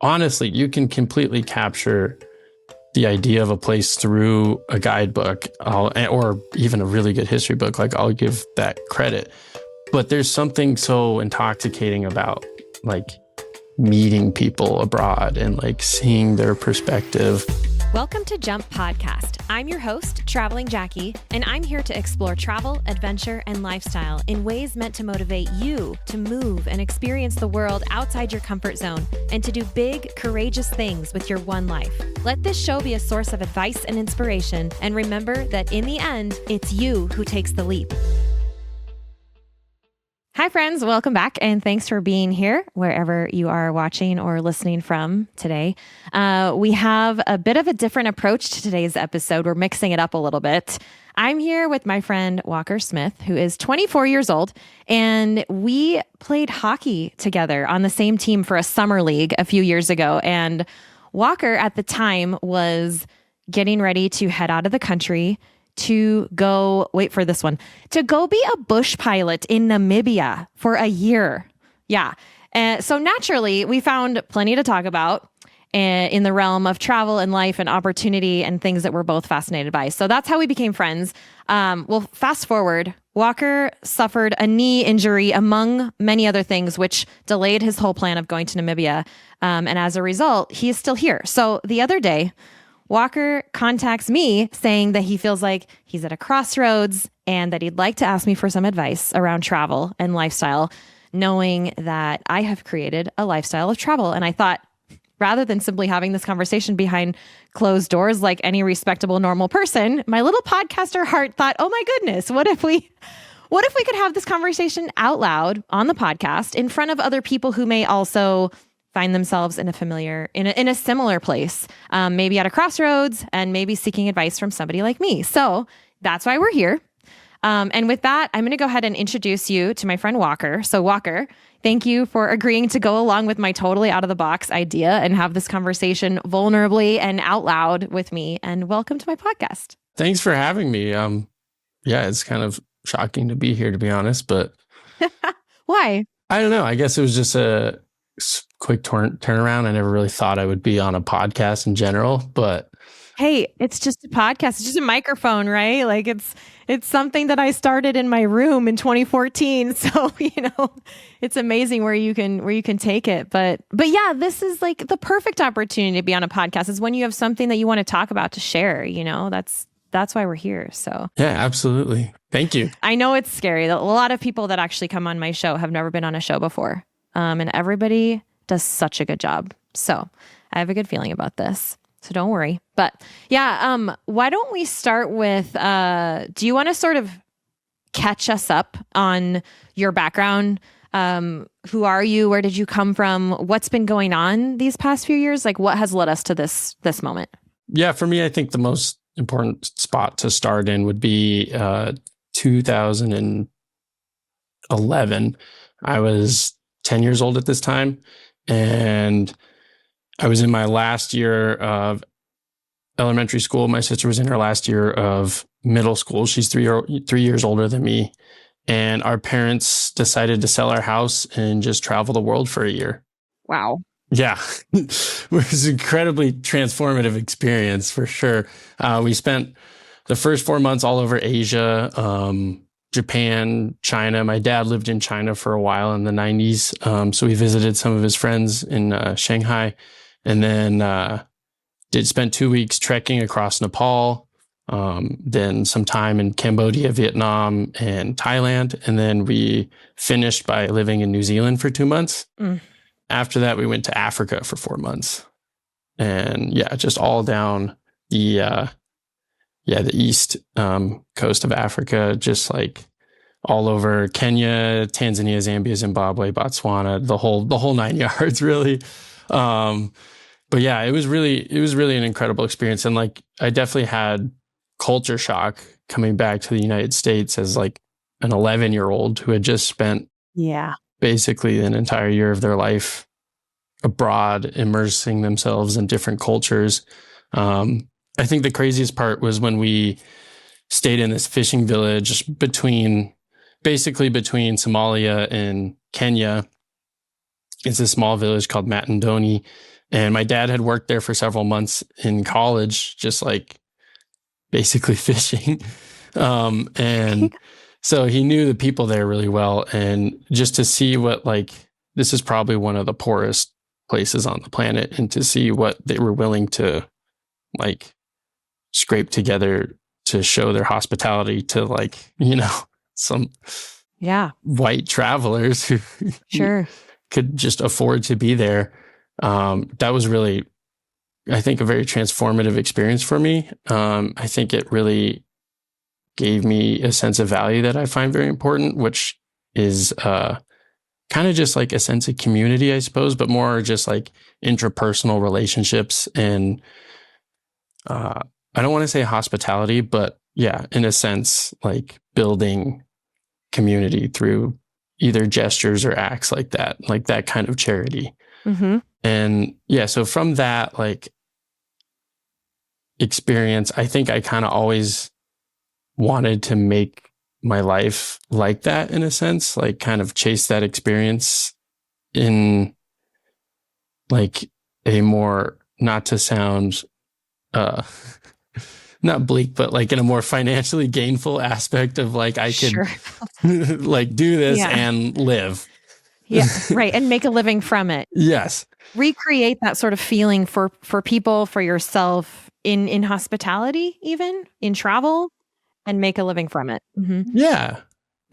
honestly, you can completely capture the idea of a place through a guidebook, or even a really good history book. Like, I'll give that credit. But there's something so intoxicating about like meeting people abroad and like seeing their perspective. Welcome to Jump Podcast. I'm your host, Traveling Jackie, and I'm here to explore travel, adventure, and lifestyle in ways meant to motivate you to move and experience the world outside your comfort zone and to do big, courageous things with your one life. Let this show be a source of advice and inspiration, and remember that in the end, it's you who takes the leap. Hi, friends. Welcome back, and thanks for being here wherever you are watching or listening from today. We have a bit of a different approach to today's episode. We're mixing it up a little bit. I'm here with my friend Walker Smith, who is 24 years old, and we played hockey together on the same team for a summer league a few years ago. And Walker at the time was getting ready to head out of the country to go, wait for this one, to go be a bush pilot in Namibia for a year. Yeah. So naturally, we found plenty to talk about in the realm of travel and life and opportunity and things that we're both fascinated by. So that's how we became friends. Well, fast forward, Walker suffered a knee injury among many other things, which delayed his whole plan of going to Namibia. And as a result, he is still here. So the other day, Walker contacts me saying that he feels like he's at a crossroads and that he'd like to ask me for some advice around travel and lifestyle, knowing that I have created a lifestyle of travel. And I thought, rather than simply having this conversation behind closed doors like any respectable, normal person, my little podcaster heart thought, oh my goodness, what if we could have this conversation out loud on the podcast in front of other people who may also find themselves in a similar place, maybe at a crossroads and maybe seeking advice from somebody like me. So that's why we're here. And with that, I'm going to go ahead and introduce you to my friend Walker. So Walker, thank you for agreeing to go along with my totally out of the box idea and have this conversation vulnerably and out loud with me. And welcome to my podcast. Thanks for having me. Yeah, it's kind of shocking to be here, to be honest, but Why? I don't know. I guess it was just a quick turnaround. I never really thought I would be on a podcast in general, but hey, it's just a podcast. It's just a microphone, right? Like it's something that I started in my room in 2014. So, it's amazing where you can take it. But yeah, this is like the perfect opportunity to be on a podcast is when you have something that you want to talk about to share, that's why we're here. So yeah, absolutely. Thank you. I know it's scary. A lot of people that actually come on my show have never been on a show before. And everybody does such a good job. So I have a good feeling about this. So don't worry. But yeah, why don't we start with, do you want to sort of catch us up on your background? Who are you? Where did you come from? What's been going on these past few years? Like what has led us to this moment? Yeah, for me, I think the most important spot to start in would be 2011. I was 10 years old at this time, and I was in my last year of elementary school. My sister was in her last year of middle school. She's 3 years older than me. And our parents decided to sell our house and just travel the world for a year. Wow. Yeah, it was an incredibly transformative experience for sure. We spent the first 4 months all over Asia, Japan, China. My dad lived in China for a while in the 90s. So we visited some of his friends in Shanghai, and then did spend 2 weeks trekking across Nepal, then some time in Cambodia, Vietnam, and Thailand. And then we finished by living in New Zealand for 2 months. After that, we went to Africa for 4 months. And yeah, just all down the east coast of Africa, just like all over Kenya, Tanzania, Zambia, Zimbabwe, Botswana, the whole 9 yards, really. But yeah, it was really an incredible experience. And like, I definitely had culture shock coming back to the United States as like an 11-year-old who had just spent basically an entire year of their life abroad, immersing themselves in different cultures. I think the craziest part was when we stayed in this fishing village between Somalia and Kenya. It's a small village called Matandoni. And my dad had worked there for several months in college, just like basically fishing. And so he knew the people there really well. And just to see what, like, this is probably one of the poorest places on the planet, and to see what they were willing to like scrape together to show their hospitality to, like, some white travelers who Sure. could just afford to be there. That was really, I think, a very transformative experience for me. I think it really gave me a sense of value that I find very important, which is kind of just like a sense of community, I suppose, but more just like intrapersonal relationships. And I don't want to say hospitality, but yeah, in a sense, like building community through either gestures or acts like that kind of charity. Mm-hmm. And yeah, so from that like experience, I think I kind of always wanted to make my life like that, in a sense, like kind of chase that experience in like a more, not to sound not bleak, but like in a more financially gainful aspect of like I could like do this and live. Yeah, right. And make a living from it. Yes. Recreate that sort of feeling for people, for yourself, in hospitality, even in travel, and make a living from it. Mm-hmm. Yeah.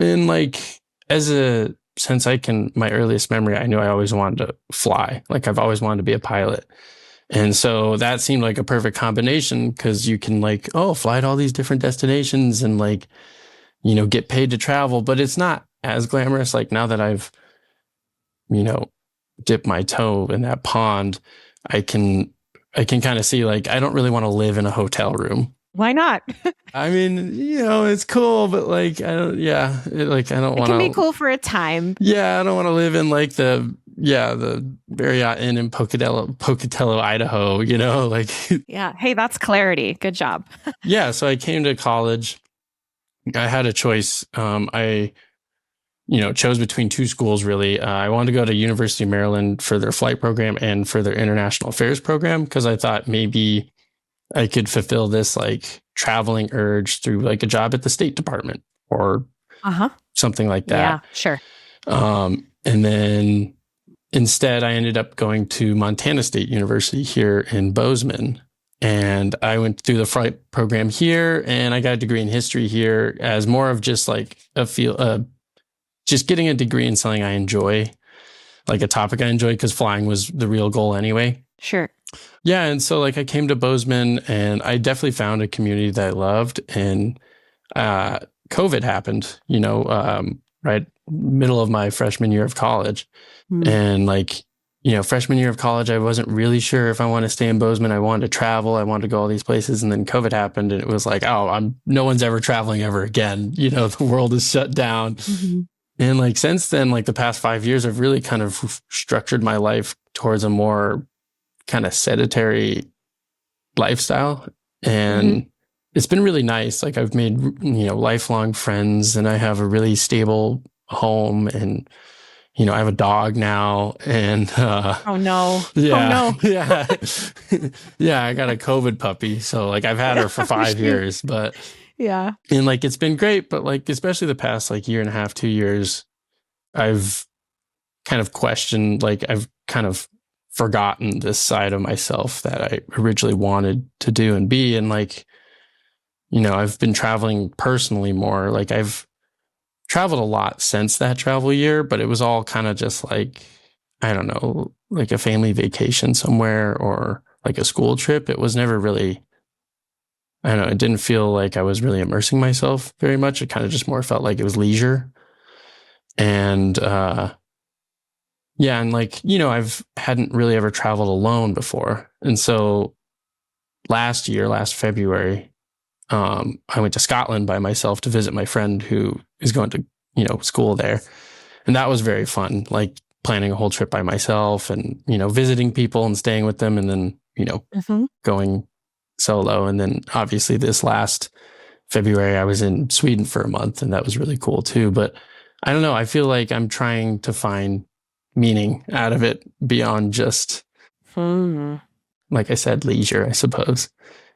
And like since my earliest memory, I knew I always wanted to fly. Like I've always wanted to be a pilot. And so that seemed like a perfect combination, because you can like, fly to all these different destinations and like, get paid to travel, but it's not as glamorous. Like now that I've, dipped my toe in that pond, I can kind of see like, I don't really want to live in a hotel room. Why not? I mean, it's cool, but like, I don't want to. It can be cool for a time. Yeah. I don't want to live in like the Marriott Inn in Pocatello, Idaho, like. Yeah. Hey, that's clarity. Good job. Yeah. So I came to college. I had a choice. I chose between two schools, really. I wanted to go to University of Maryland for their flight program and for their international affairs program, because I thought maybe I could fulfill this like traveling urge through like a job at the State Department or something like that. Yeah, sure. And then instead, I ended up going to Montana State University here in Bozeman. And I went through the flight program here, and I got a degree in history here as more of just like just getting a degree in something I enjoy, like a topic I enjoy, because flying was the real goal anyway. Sure. Yeah. And so like I came to Bozeman, and I definitely found a community that I loved. And COVID happened, right middle of my freshman year of college. And like, freshman year of college, I wasn't really sure if I want to stay in Bozeman. I wanted to travel. I wanted to go all these places. And then COVID happened, and it was like, no one's ever traveling ever again. The world is shut down. Mm-hmm. And like, since then, like the past 5 years, I've really kind of structured my life towards a more kind of sedentary lifestyle. And it's been really nice. Like I've made, lifelong friends, and I have a really stable home, and, I have a dog now, and, oh no. Yeah. Oh no. Yeah. Yeah. I got a COVID puppy. So like I've had her for 5 years, but yeah. And like, it's been great, but like, especially the past like year and a half, 2 years, I've kind of questioned, like I've kind of forgotten this side of myself that I originally wanted to do and be. And like, I've been traveling personally more. Like I've traveled a lot since that travel year, but it was all kind of just like, I don't know, like a family vacation somewhere or like a school trip. It was never really, I don't know, it didn't feel like I was really immersing myself very much. It kind of just more felt like it was leisure. And and like, I've hadn't really ever traveled alone before. And so last February, I went to Scotland by myself to visit my friend who is going to, school there. And that was very fun, like planning a whole trip by myself and, visiting people and staying with them, and then, going solo. And then obviously this last February, I was in Sweden for a month, and that was really cool too. But I don't know, I feel like I'm trying to find meaning out of it beyond just Like I said, leisure, I suppose.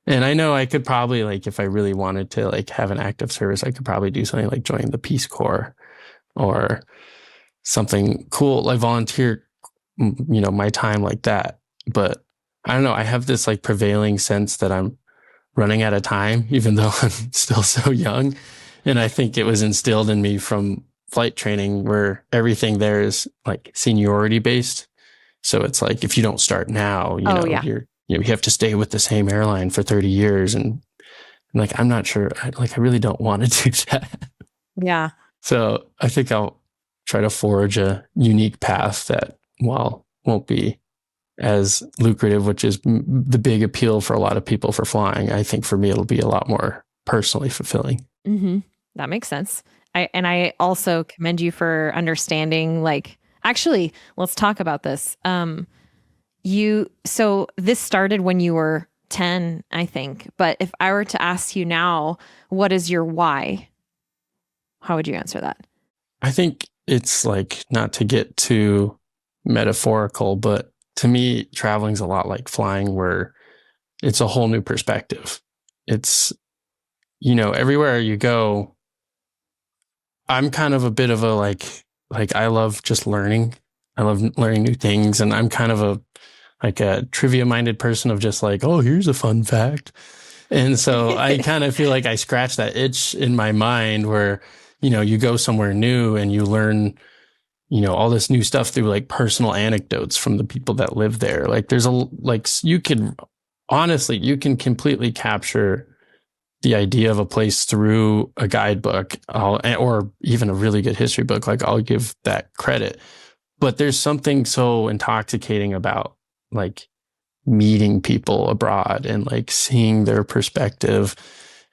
And I know I could probably, like, if I really wanted to, like, have an active service, I could probably do something like join the Peace Corps or something cool, like volunteer, my time like that. But I don't know. I have this like prevailing sense that I'm running out of time, even though I'm still so young. And I think it was instilled in me from flight training, where everything there is like seniority based. So it's like, if you don't start now, you have to stay with the same airline for 30 years. And like, I'm not sure, I really don't want to do that. Yeah. So I think I'll try to forge a unique path that, while won't be as lucrative, which is the big appeal for a lot of people for flying, I think for me, it'll be a lot more personally fulfilling. Mm-hmm. That makes sense. I also commend you for understanding, like, actually, let's talk about this. So this started when you were 10, I think, but if I were to ask you now, what is your why? How would you answer that? I think it's like, not to get too metaphorical, but to me, traveling's a lot like flying, where it's a whole new perspective. It's, everywhere you go, I'm kind of a bit of a like I love just learning. I love learning new things. And I'm kind of a trivia minded person of just like, oh, here's a fun fact. And so I kind of feel like I scratch that itch in my mind where, you go somewhere new and you learn, all this new stuff through like personal anecdotes from the people that live there. Like you can completely capture the idea of a place through a guidebook, or even a really good history book. Like, I'll give that credit, but there's something so intoxicating about like meeting people abroad and like seeing their perspective.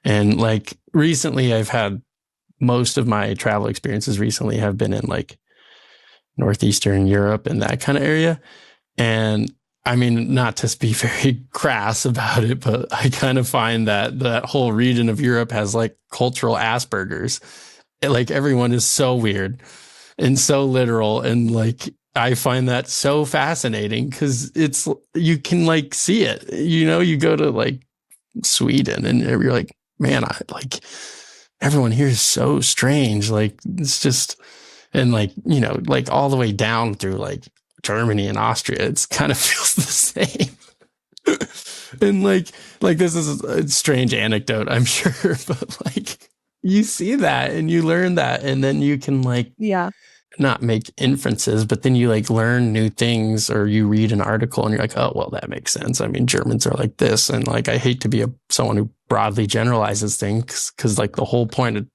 And like recently, I've had most of my travel experiences recently have been in like Northeastern Europe and that kind of area. And I mean, not to be very crass about it, but I kind of find that whole region of Europe has like cultural Asperger's. Like, everyone is so weird and so literal. And like, I find that so fascinating because you can like see it, you go to like Sweden and you're like, man, everyone here is so strange. Like, it's just, and like, like all the way down through like Germany and Austria, it's kind of feels the same. And like this is a strange anecdote, I'm sure, but like, you see that and you learn that, and then you can like, not make inferences, but then you like learn new things, or you read an article and you're like, oh, well, that makes sense. I mean, Germans are like this. And like, I hate to be someone who broadly generalizes things, because like the whole point of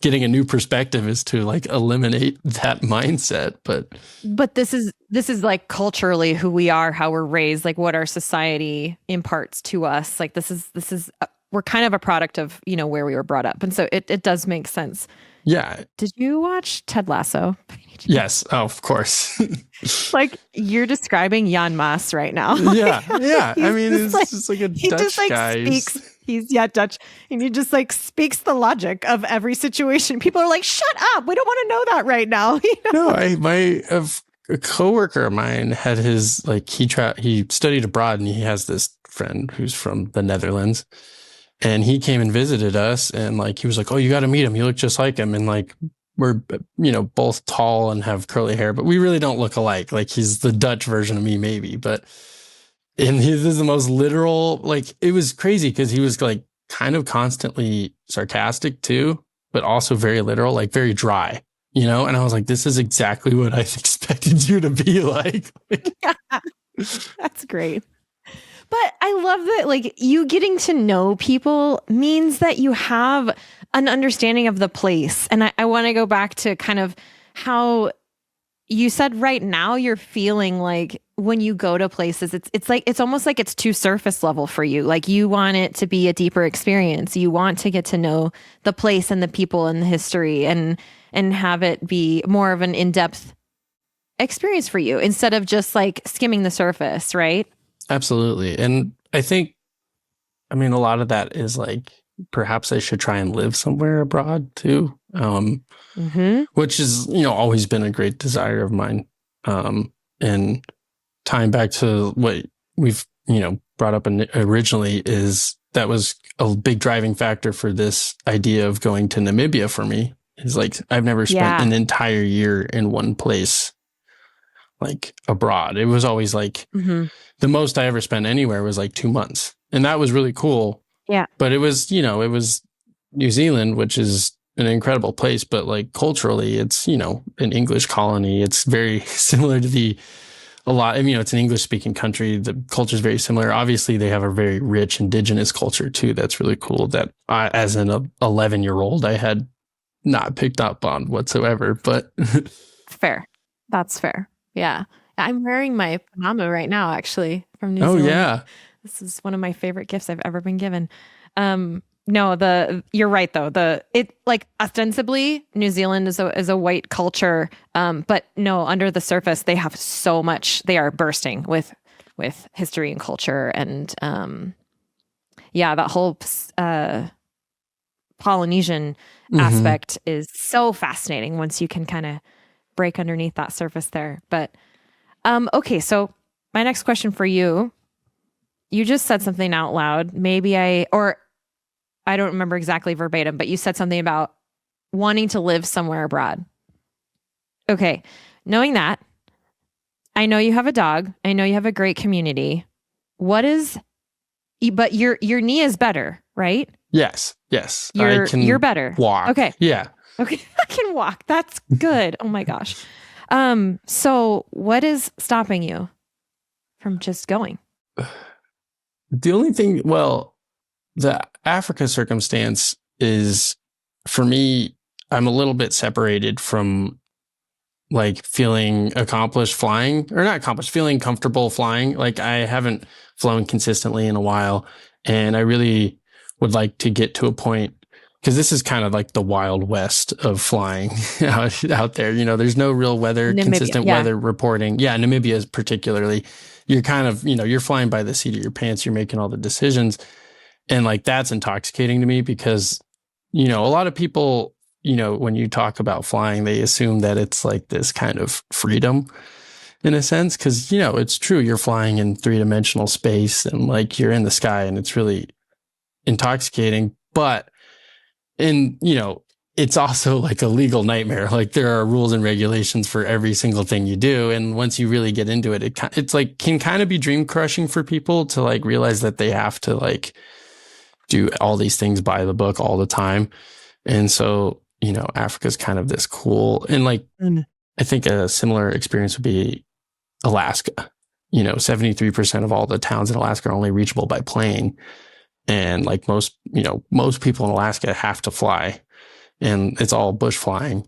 getting a new perspective is to like eliminate that mindset. But this is like culturally who we are, how we're raised, like what our society imparts to us. Like this is we're kind of a product of, where we were brought up. And so it does make sense. Yeah. Did you watch Ted Lasso? Yes. Oh, of course. Like, you're describing Jan Maas right now. Yeah. Yeah. I mean, it's like, just like a he Dutch just like guy. He's Dutch. And he just like speaks the logic of every situation. People are like, shut up. We don't want to know that right now. No, a coworker of mine had his, like, he studied abroad, and he has this friend who's from the Netherlands. And he came and visited us, and like, he was like, oh, you got to meet him. You look just like him. And like, we're, both tall and have curly hair, but we really don't look alike. Like, he's the Dutch version of me, maybe. And this is the most literal, like, it was crazy because he was like kind of constantly sarcastic too, but also very literal, like very dry, and I was like, this is exactly what I expected you to be like. That's great. But I love that, like, you getting to know people means that you have an understanding of the place. And I want to go back to kind of how you said right now you're feeling like when you go to places, it's almost like it's too surface level for you. Like, you want it to be a deeper experience. You want to get to know the place and the people and the history and have it be more of an in-depth experience for you instead of just like skimming the surface, right? Absolutely. And I think, a lot of that is like, perhaps I should try and live somewhere abroad too. Which is, always been a great desire of mine. And tying back to what we've, brought up originally is that was a big driving factor for this idea of going to Namibia for me. Is like, I've never spent an entire year in one place, like abroad. It was always like the most I ever spent anywhere was like 2 months. And that was really cool. Yeah. But it was, it was New Zealand, which is an incredible place, but like culturally, it's, an English colony. It's very similar to it's an English speaking country. The culture is very similar. Obviously, they have a very rich indigenous culture too. That's really cool that I, as an 11-year-old, I had not picked up on whatsoever, but fair. That's fair. Yeah. I'm wearing my Panama right now, actually, from New Zealand. Oh, yeah. This is one of my favorite gifts I've ever been given. No, you're right though. Ostensibly New Zealand is a white culture, but no, under the surface they have so much. They are bursting with history and culture, and that whole Polynesian aspect is so fascinating once you can kind of break underneath that surface there. But okay, so my next question for you. You just said something out loud. Maybe I don't remember exactly verbatim, but you said something about wanting to live somewhere abroad. Okay. Knowing that, I know you have a dog. I know you have a great community. But your knee is better, right? Yes. You're better. Walk. Okay. Yeah. Okay. I can walk. That's good. Oh my gosh. So what is stopping you from just going? The only thing, the Africa circumstance is, for me, I'm a little bit separated from like feeling feeling comfortable flying. Like I haven't flown consistently in a while, and I really would like to get to a point, because this is kind of like the Wild West of flying out there. There's no real consistent weather reporting. Yeah, Namibia is particularly, you're kind of, you're flying by the seat of your pants. You're making all the decisions. And like, that's intoxicating to me because, a lot of people, when you talk about flying, they assume that it's like this kind of freedom in a sense. Cause it's true. You're flying in 3-dimensional space and like you're in the sky, and it's really intoxicating, but it's also like a legal nightmare. Like there are rules and regulations for every single thing you do. And once you really get into it, it's like can kind of be dream crushing for people to like realize that they have to like do all these things by the book all the time. And so, Africa's kind of this cool, and like, I think a similar experience would be Alaska. 73% of all the towns in Alaska are only reachable by plane. And like most people in Alaska have to fly, and it's all bush flying.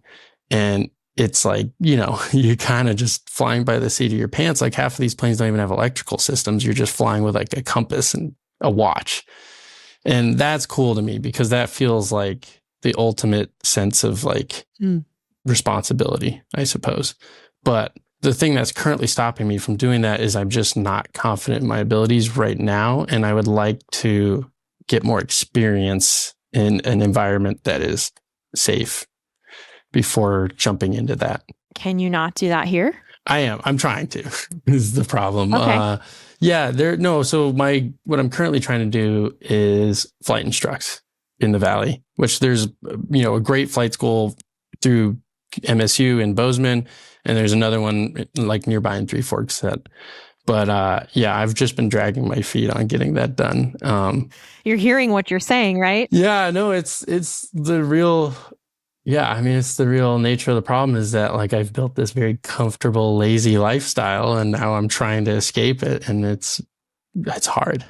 And it's like, you're kind of just flying by the seat of your pants. Like half of these planes don't even have electrical systems. You're just flying with like a compass and a watch. And that's cool to me because that feels like the ultimate sense of like responsibility, I suppose. But the thing that's currently stopping me from doing that is I'm just not confident in my abilities right now. And I would like to get more experience in an environment that is safe before jumping into that. Can you not do that here? I am. I'm trying to. This is the problem. Okay. So what I'm currently trying to do is flight instructs in the Valley, which there's, a great flight school through MSU in Bozeman. And there's another one like nearby in Three Forks but I've just been dragging my feet on getting that done. You're hearing what you're saying, right? Yeah, no, it's the real, it's the real nature of the problem is that like I've built this very comfortable, lazy lifestyle, and now I'm trying to escape it, and it's hard.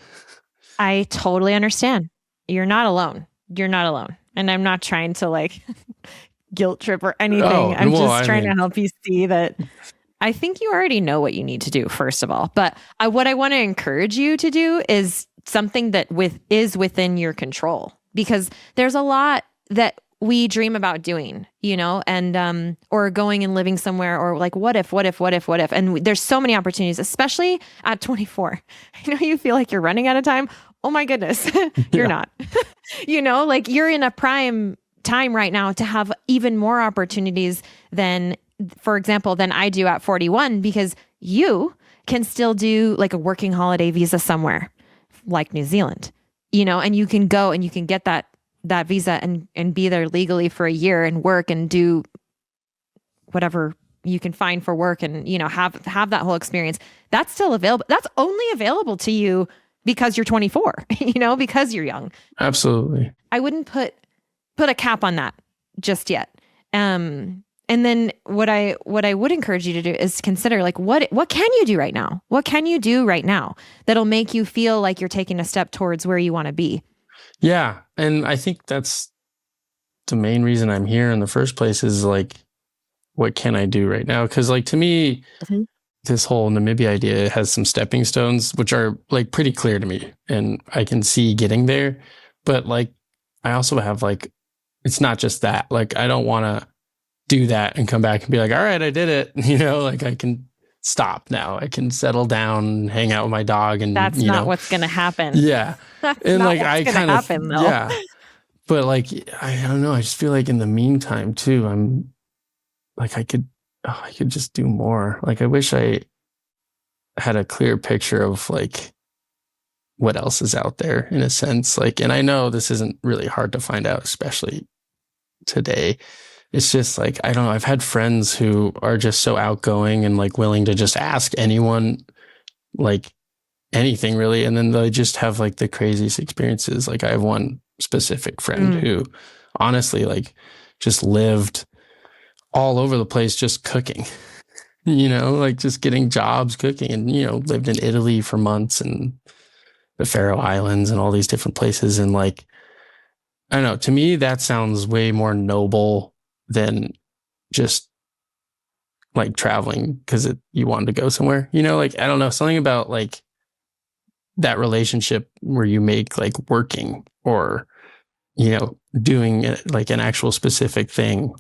I totally understand. You're not alone. And I'm not trying to like guilt trip or anything. I'm just trying to help you see that I think you already know what you need to do, first of all. But what I want to encourage you to do is something that is within your control, because there's a lot that we dream about doing, and or going and living somewhere, or like what if, and there's so many opportunities, especially at 24. I know you feel like you're running out of time. Oh my goodness, you're not. Like you're in a prime time right now to have even more opportunities than, for example, than I do at 41, because you can still do like a working holiday visa somewhere like New Zealand, and you can go and you can get that visa and be there legally for a year and work and do whatever you can find for work and, have that whole experience. That's still available. That's only available to you because you're 24, because you're young. Absolutely. I wouldn't put a cap on that just yet. And then what I would encourage you to do is consider like, what can you do right now? What can you do right now that'll make you feel like you're taking a step towards where you want to be? Yeah. And I think that's the main reason I'm here in the first place is like, what can I do right now? Because like to me, this whole Namibia idea has some stepping stones, which are like pretty clear to me and I can see getting there. But like, I also have like, it's not just that. Like, I don't want to do that and come back and be like, all right, I did it. Like I can stop now. I can settle down, hang out with my dog. And that's not what's going to happen. Yeah. That's and not like, what's I gonna kind of, happen, though. yeah. But like, I don't know. I just feel like in the meantime too, I'm like, I could just do more. Like, I wish I had a clear picture of like what else is out there in a sense. Like, and I know this isn't really hard to find out, especially today. It's just like, I don't know. I've had friends who are just so outgoing and like willing to just ask anyone like anything really. And then they just have like the craziest experiences. Like I have one specific friend who honestly like just lived all over the place, just cooking, like just getting jobs cooking and, lived in Italy for months and the Faroe Islands and all these different places. And like, I don't know, to me, that sounds way more noble than just like traveling because you wanted to go somewhere, like, I don't know, something about like that relationship where you make like working or, doing like an actual specific thing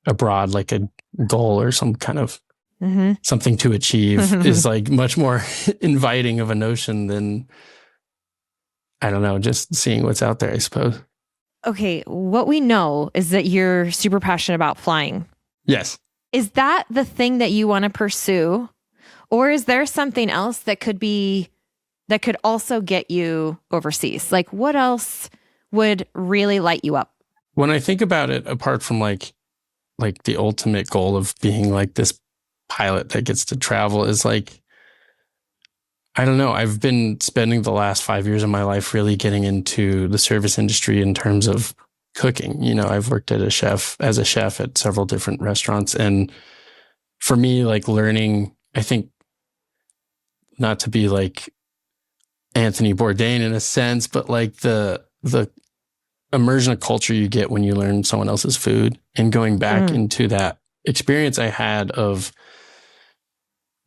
abroad, like a goal or some kind of something to achieve is like much more inviting of a notion than, I don't know, just seeing what's out there, I suppose. Okay, what we know is that you're super passionate about flying. Yes. Is that the thing that you want to pursue? Or is there something else that could also get you overseas? Like what else would really light you up? When I think about it, apart from like the ultimate goal of being like this pilot that gets to travel is like, I don't know. I've been spending the last 5 years of my life really getting into the service industry in terms of cooking. I've worked as a chef at several different restaurants. And for me, like learning, I think not to be like Anthony Bourdain in a sense, but like the immersion of culture you get when you learn someone else's food and going back into that experience I had of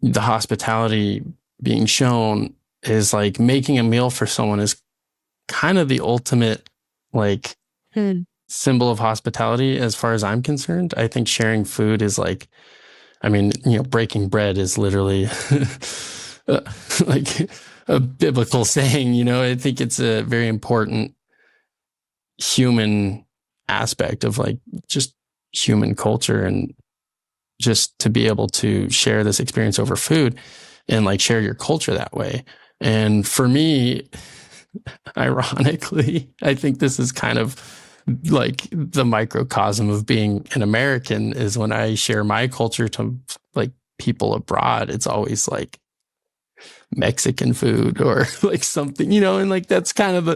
the hospitality being shown is like making a meal for someone is kind of the ultimate like symbol of hospitality as far as I'm concerned. I think sharing food is like, I mean, breaking bread is literally like a biblical saying, I think it's a very important human aspect of like just human culture and just to be able to share this experience over food and like share your culture that way. And for me, ironically, I think this is kind of like the microcosm of being an American is when I share my culture to like people abroad, it's always like Mexican food or like something, and like that's kind of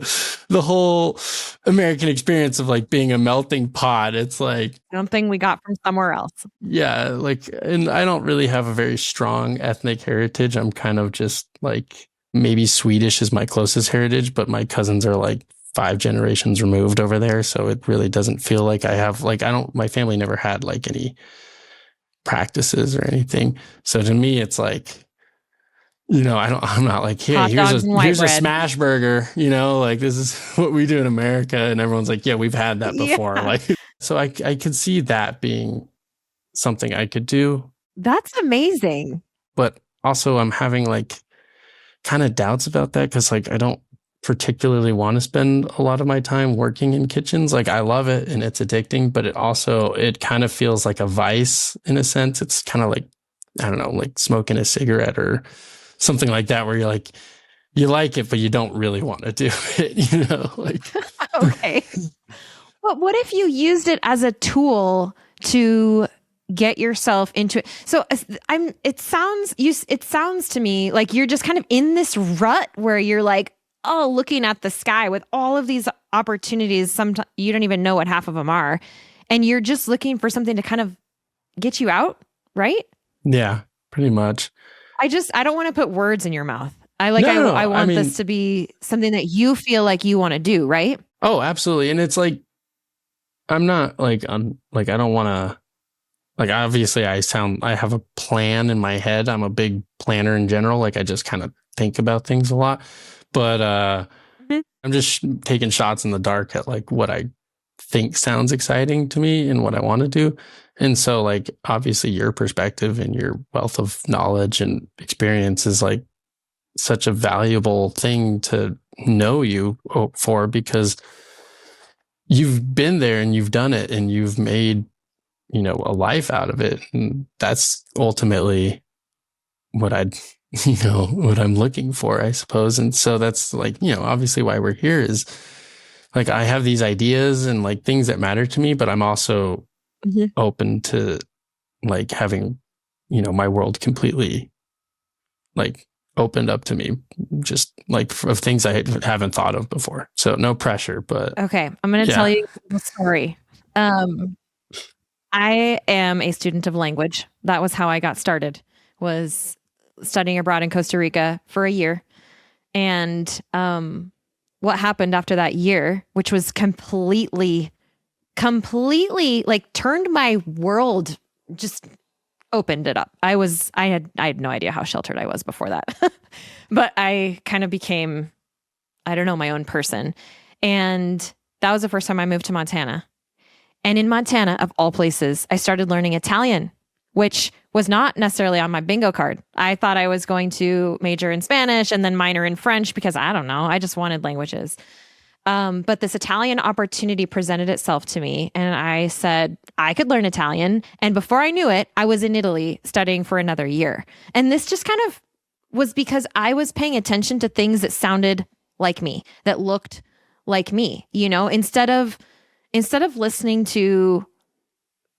the whole American experience of like being a melting pot. It's like something we got from somewhere else. Yeah, like, and I don't really have a very strong ethnic heritage. I'm kind of just like maybe Swedish is my closest heritage, but my cousins are like 5 generations removed over there, so it really doesn't feel like I have like my family never had like any practices or anything. So to me, it's like, I'm not like, hey, here's a smash burger, like this is what we do in America. And everyone's like, yeah, we've had that before. Yeah. Like, so I could see that being something I could do. That's amazing. But also I'm having like kind of doubts about that because like I don't particularly want to spend a lot of my time working in kitchens. Like I love it and it's addicting, but it kind of feels like a vice in a sense. It's kind of like, I don't know, like smoking a cigarette or something like that, where you're like, you like it, but you don't really want to do it, like. Okay. But what if you used it as a tool to get yourself into it? So it sounds to me like you're just kind of in this rut where you're like, oh, looking at the sky with all of these opportunities. Sometimes you don't even know what half of them are. And you're just looking for something to kind of get you out, right? Yeah, pretty much. I don't want to put words in your mouth. I want this to be something that you feel like you want to do, right? Oh, absolutely. And it's like, I'm not like, I don't want to, like, obviously I have a plan in my head. I'm a big planner in general. Like, I just kind of think about things a lot, but I'm just taking shots in the dark at like what I think sounds exciting to me and what I want to do. And so, like, obviously your perspective and your wealth of knowledge and experience is like such a valuable thing to know you for, because you've been there and you've done it and you've made, a life out of it. And that's ultimately what what I'm looking for, I suppose. And so that's like, obviously why we're here is like, I have these ideas and like things that matter to me, but I'm also open to like having, my world completely like opened up to me, just like of things I haven't thought of before. So no pressure, but okay. I'm going to tell you a story. I am a student of language. That was how I got started, was studying abroad in Costa Rica for a year. And what happened after that year, which was completely like turned my world, just opened it up. I had no idea how sheltered I was before that, but I kind of became, I don't know, my own person. And that was the first time I moved to Montana. And in Montana, of all places, I started learning Italian, which was not necessarily on my bingo card. I thought I was going to major in Spanish and then minor in French because I don't know, I just wanted languages. But this Italian opportunity presented itself to me, and I said I could learn Italian. And before I knew it, I was in Italy studying for another year. And this just kind of was because I was paying attention to things that sounded like me, that looked like me, instead of listening to,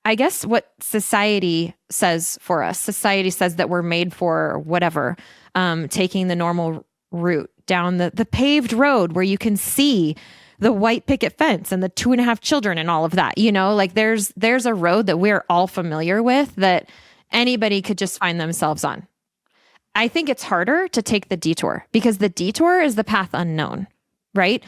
I guess, what society says for us. Society says that we're made for whatever, taking the normal route down the paved road where you can see the white picket fence and the 2.5 children and all of that, like there's a road that we're all familiar with that anybody could just find themselves on. I think it's harder to take the detour because the detour is the path unknown, right?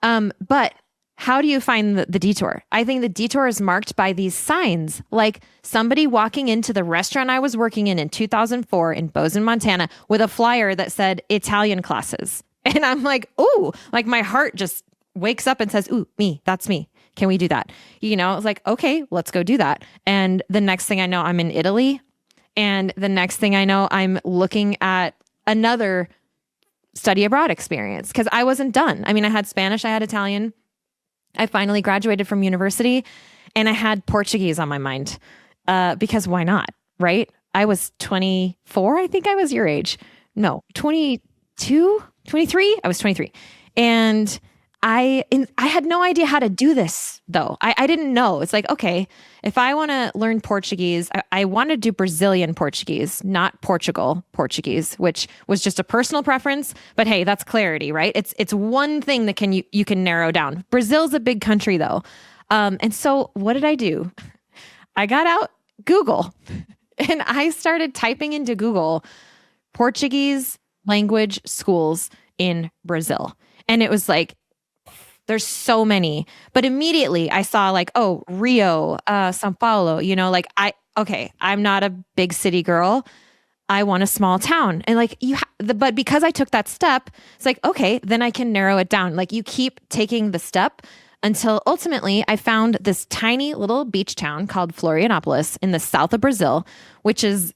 But how do you find the detour? I think the detour is marked by these signs, like somebody walking into the restaurant I was working in 2004 in Bozeman, Montana, with a flyer that said Italian classes. And I'm like, ooh, like my heart just wakes up and says, ooh, me, that's me. Can we do that? It's like, okay, let's go do that. And the next thing I know, I'm in Italy. And the next thing I know, I'm looking at another study abroad experience because I wasn't done. I mean, I had Spanish, I had Italian. I finally graduated from university and I had Portuguese on my mind because why not, right? I was 24. I think I was your age. No, 22, 23. I was 23. And I had no idea how to do this though. I didn't know. It's like, okay, if I want to learn Portuguese, I want to do Brazilian Portuguese, not Portugal Portuguese, which was just a personal preference. But hey, that's clarity, right? It's one thing that you can narrow down. Brazil's a big country though. And so what did I do? I got out Google and I started typing into Google Portuguese language schools in Brazil. And it was like, there's so many, but immediately I saw like, oh, Rio, Sao Paulo, I'm not a big city girl. I want a small town. And like but because I took that step, it's like, okay, then I can narrow it down. Like you keep taking the step until ultimately I found this tiny little beach town called Florianopolis in the south of Brazil, which is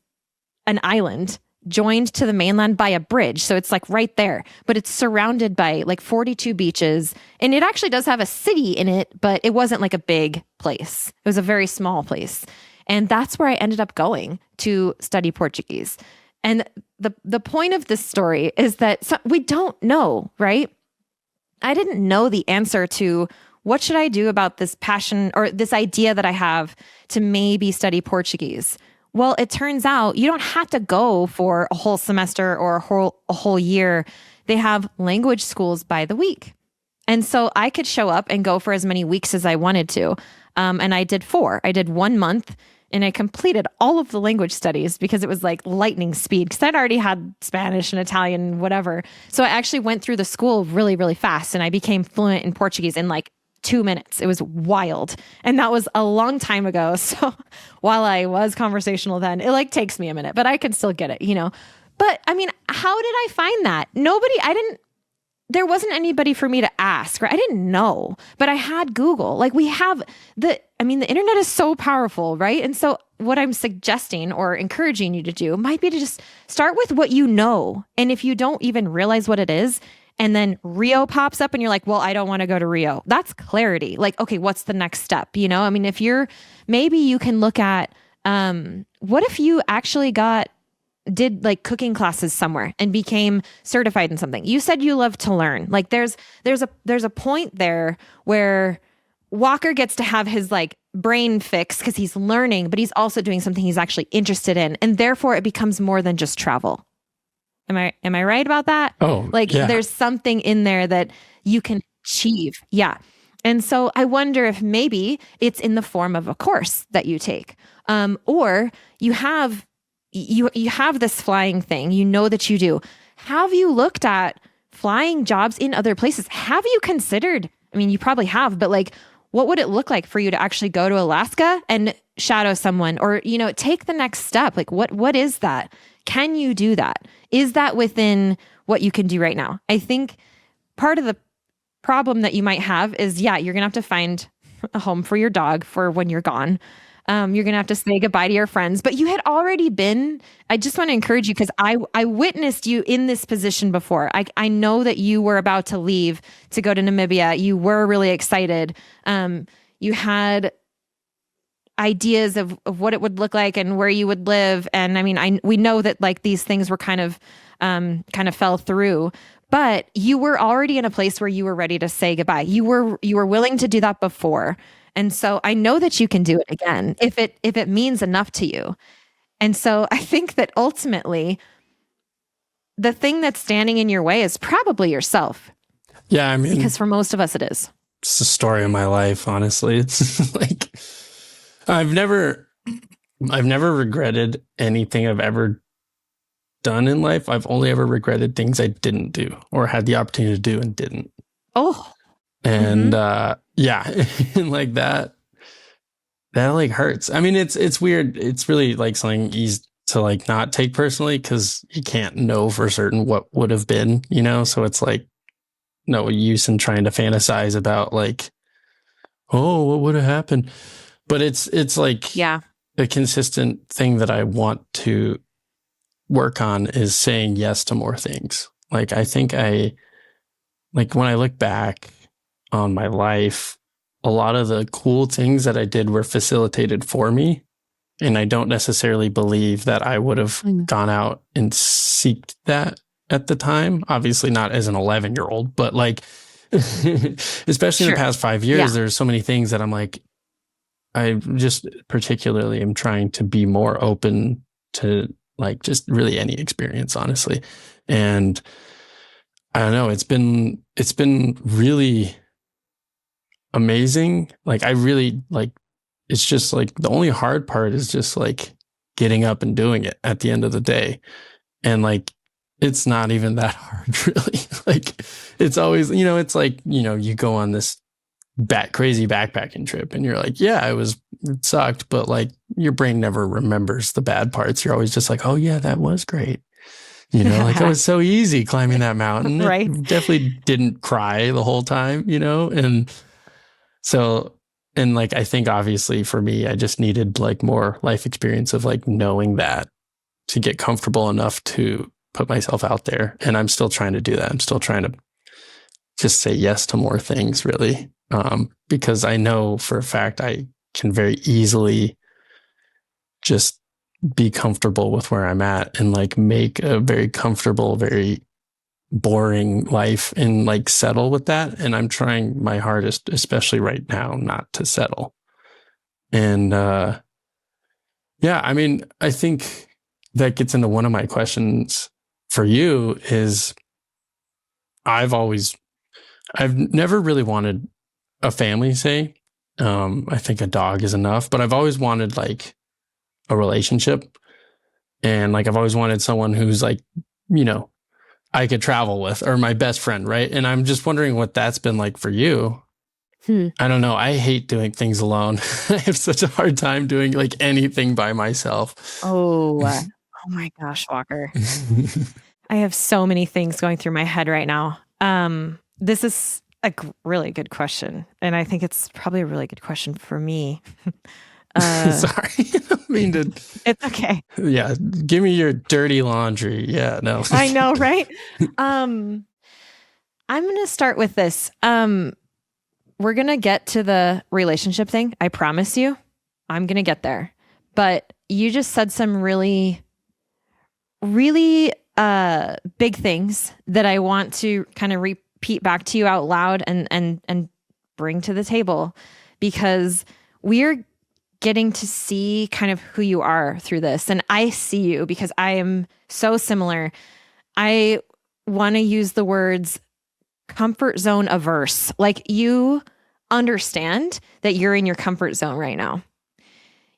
an island joined to the mainland by a bridge. So it's like right there, but it's surrounded by like 42 beaches. And it actually does have a city in it, but it wasn't like a big place. It was a very small place. And that's where I ended up going to study Portuguese. And the point of this story is that we don't know, right? I didn't know the answer to what should I do about this passion or this idea that I have to maybe study Portuguese. Well, it turns out you don't have to go for a whole semester or a whole year. They have language schools by the week. And so I could show up and go for as many weeks as I wanted to. And I did 4. I did 1 month and I completed all of the language studies because it was like lightning speed because I'd already had Spanish and Italian, whatever. So I actually went through the school really, really fast and I became fluent in Portuguese in like 2 minutes. It was wild. And that was a long time ago. So while I was conversational then, it like takes me a minute, but I can still get it, you know? But I mean, how did I find that? There wasn't anybody for me to ask, right? I didn't know, but I had Google. Like we have the internet is so powerful, right? And so what I'm suggesting or encouraging you to do might be to just start with what you know. And if you don't even realize what it is, and then Rio pops up and you're like, well, I don't want to go to Rio. That's clarity. Like, okay, what's the next step? You know, I mean, maybe you can look at, what if you actually did like cooking classes somewhere and became certified in something. You said you love to learn. Like there's a point there where Walker gets to have his like brain fix because he's learning, but he's also doing something he's actually interested in. And therefore it becomes more than just travel. Am I right about that? Oh, like yeah. There's something in there that you can achieve. Yeah. And so I wonder if maybe it's in the form of a course that you take, or you have this flying thing, you know that you do. Have you looked at flying jobs in other places? Have you considered, I mean, you probably have, but like, what would it look like for you to actually go to Alaska and shadow someone or, you know, take the next step? Like, what is that? Can you do that? Is that within what you can do right now? I think part of the problem that you might have is, yeah, you're going to have to find a home for your dog for when you're gone. You're going to have to say goodbye to your friends, but you had already been, I just want to encourage you because I witnessed you in this position before. I know that you were about to leave to go to Namibia. You were really excited. You had ideas of what it would look like and where you would live. And I mean, we know that like these things were kind of fell through, but you were already in a place where you were ready to say goodbye. You were willing to do that before. And so I know that you can do it again if it means enough to you. And so I think that ultimately the thing that's standing in your way is probably yourself. Yeah, I mean, because for most of us it is. It's the story of my life, honestly. It's like I've never regretted anything I've ever done in life. I've only ever regretted things I didn't do or had the opportunity to do and didn't. Oh. And yeah, and like that like hurts. I mean, it's weird. It's really like something easy to like not take personally because you can't know for certain what would have been, you know? So it's like no use in trying to fantasize about like, oh, what would have happened? But it's like yeah, a consistent thing that I want to work on is saying yes to more things. Like I think like when I look back on my life, a lot of the cool things that I did were facilitated for me. And I don't necessarily believe that I would have gone out and seeked that at the time. Obviously not as an 11-year-old, but like, especially in the past 5 years, there's so many things that I'm like, I just particularly am trying to be more open to like just really any experience, honestly. And I don't know, it's been really amazing. Like I really like, it's just like the only hard part is just like getting up and doing it at the end of the day. And like, it's not even that hard really. Like it's always, you know, it's like, you know, you go on this crazy backpacking trip and you're like, yeah, it sucked, but like your brain never remembers the bad parts. You're always just like, oh yeah, that was great. You know, like it was so easy climbing that mountain. Right. It definitely didn't cry the whole time, you know? And so, and like, I think obviously for me, I just needed like more life experience of like knowing that to get comfortable enough to put myself out there. And I'm still trying to do that. I'm still trying to just say yes to more things really. Because I know for a fact I can very easily just be comfortable with where I'm at and like make a very comfortable, very boring life and like settle with that. And I'm trying my hardest, especially right now, not to settle. And yeah, I mean, I think that gets into one of my questions for you is I've never really wanted a family, say. I think a dog is enough, but I've always wanted like a relationship. And like I've always wanted someone who's like, you know, I could travel with, or my best friend, right? And I'm just wondering what that's been like for you. I don't know. I hate doing things alone. I have such a hard time doing like anything by myself. Oh my gosh, Walker. I have so many things going through my head right now. This is a really good question. And I think it's probably a really good question for me. Sorry. I don't mean to. It's okay. Yeah. Give me your dirty laundry. Yeah. No. I know, right? I'm going to start with this. We're going to get to the relationship thing. I promise you, I'm going to get there. But you just said some really, really big things that I want to kind of repeat back to you out loud and bring to the table, because we're getting to see kind of who you are through this. And I see you because I am so similar. I want to use the words comfort zone averse. Like, you understand that you're in your comfort zone right now.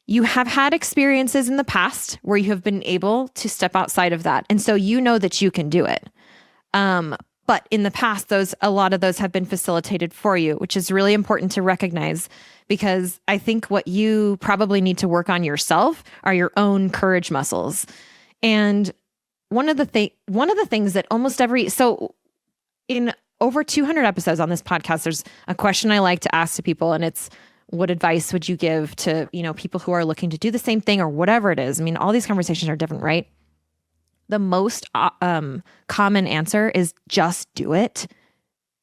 You have had experiences in the past where you have been able to step outside of that. And so you know that you can do it. But in the past, a lot of those have been facilitated for you, which is really important to recognize, because I think what you probably need to work on yourself are your own courage muscles. And one of the things that in over 200 episodes on this podcast, there's a question I like to ask to people, and it's, what advice would you give to, people who are looking to do the same thing or whatever it is? I mean, all these conversations are different, right? The most common answer is just do it.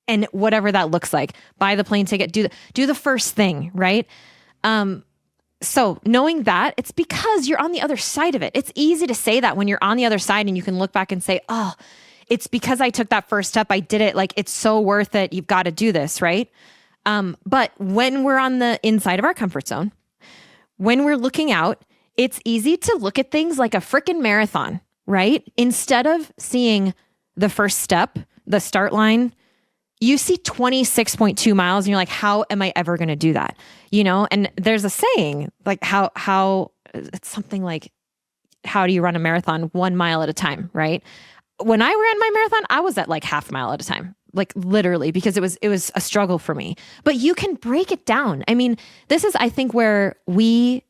And whatever that looks like, buy the plane ticket, do the first thing, right? So knowing that, it's because you're on the other side of it. It's easy to say that when you're on the other side and you can look back and say, oh, it's because I took that first step. I did it. Like, it's so worth it. You've got to do this, right? But when we're on the inside of our comfort zone, when we're looking out, it's easy to look at things like a freaking marathon, right? Instead of seeing the first step, the start line, you see 26.2 miles and you're like, how am I ever going to do that? And there's a saying like how it's something like, how do you run a marathon 1 mile at a time, right? When I ran my marathon, I was at like half mile at a time, like literally, because it was a struggle for me. But you can break it down. I mean, this is, I think, where we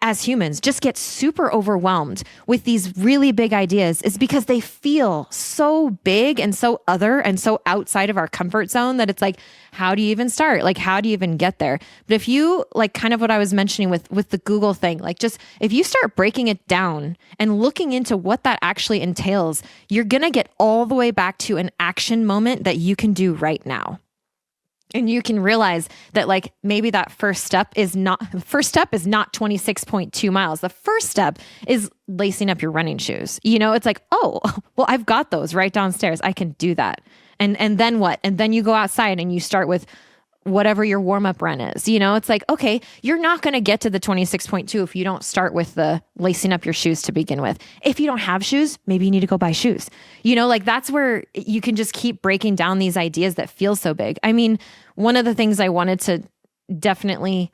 as humans just get super overwhelmed with these really big ideas, is because they feel so big and so other and so outside of our comfort zone that it's like, how do you even start? Like, how do you even get there? But if you, like, kind of what I was mentioning with the Google thing, like, just if you start breaking it down and looking into what that actually entails, you're going to get all the way back to an action moment that you can do right now. And you can realize that, like, maybe that first step is not 26.2 miles. The first step is lacing up your running shoes. It's like, oh, well, I've got those right downstairs. I can do that. And then what? And then you go outside and you start with whatever your warm-up run is. It's like, okay, you're not going to get to the 26.2 if you don't start with the lacing up your shoes to begin with. If you don't have shoes, maybe you need to go buy shoes. Like, that's where you can just keep breaking down these ideas that feel so big. I mean, one of the things I wanted to definitely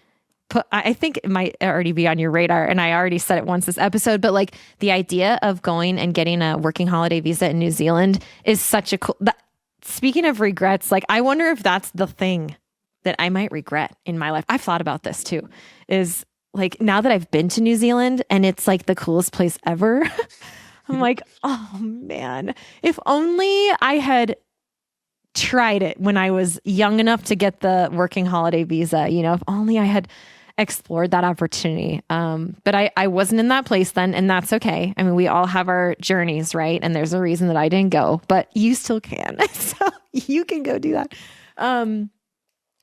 put, I think it might already be on your radar, and I already said it once this episode, but like, the idea of going and getting a working holiday visa in New Zealand is such a cool, speaking of regrets, like, I wonder if that's the thing that I might regret in my life. I've thought about this too, is like, now that I've been to New Zealand and it's like the coolest place ever, I'm like, oh man, if only I had tried it when I was young enough to get the working holiday visa, if only I had explored that opportunity. But I wasn't in that place then, and that's okay. I mean, we all have our journeys, right? And there's a reason that I didn't go, but you still can. So you can go do that.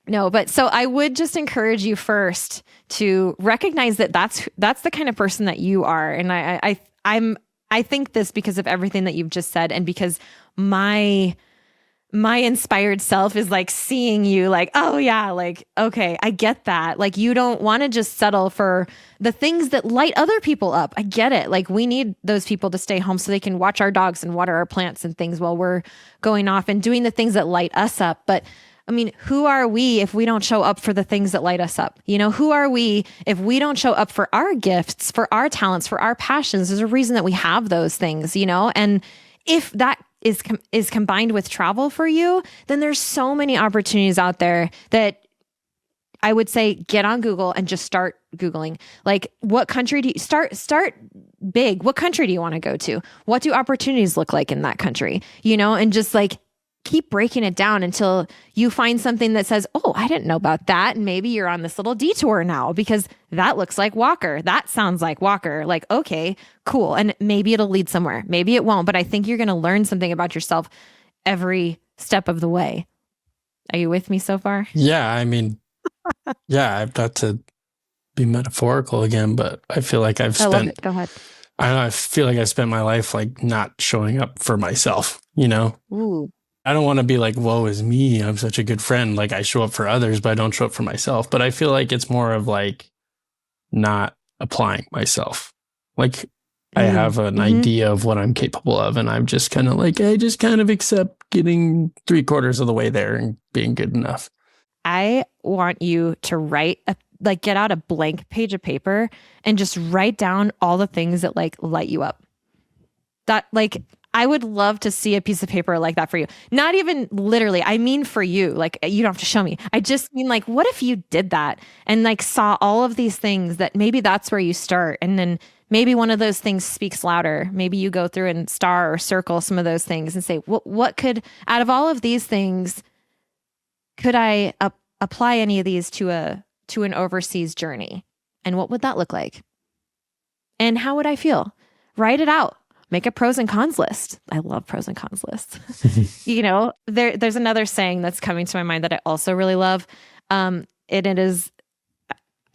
No, but so I would just encourage you first to recognize that that's the kind of person that you are. And I think this because of everything that you've just said, and because my inspired self is like seeing you like, oh yeah, like, okay, I get that. Like, you don't want to just settle for the things that light other people up. I get it. Like, we need those people to stay home so they can watch our dogs and water our plants and things while we're going off and doing the things that light us up. But I mean, who are we if we don't show up for the things that light us up? You know, who are we if we don't show up for our gifts, for our talents, for our passions? There's a reason that we have those things, you know? And if that is combined with travel for you, then there's so many opportunities out there that I would say get on Google and just start Googling. Like, what country do you start big? What country do you want to go to? What do opportunities look like in that country? You know, and just like keep breaking it down until you find something that says, oh, I didn't know about that. And maybe you're on this little detour now because that looks like Walker. That sounds like Walker. Like, okay, cool. And maybe it'll lead somewhere. Maybe it won't, but I think you're going to learn something about yourself every step of the way. Are you with me so far? Yeah. I mean, yeah, I've got to be metaphorical again, but I feel like I've I love spent, it. Go ahead. I don't know, I feel like I spent my life like not showing up for myself, you know? Ooh. I don't want to be like, woe is me. I'm such a good friend. Like, I show up for others, but I don't show up for myself. But I feel like it's more of like not applying myself. Like, I have an idea of what I'm capable of. And I'm just kind of like, I just kind of accept getting 3/4 of the way there and being good enough. I want you to get out a blank page of paper and just write down all the things that like light you up. That like, I would love to see a piece of paper like that for you. Not even literally. I mean, for you, like, you don't have to show me. I just mean like, what if you did that and like saw all of these things that maybe that's where you start. And then maybe one of those things speaks louder. Maybe you go through and star or circle some of those things and say, what could, out of all of these things, could I apply any of these to an overseas journey? And what would that look like? And how would I feel? Write it out. Make a pros and cons list. I love pros and cons lists. You know, there's another saying that's coming to my mind that I also really love. It is,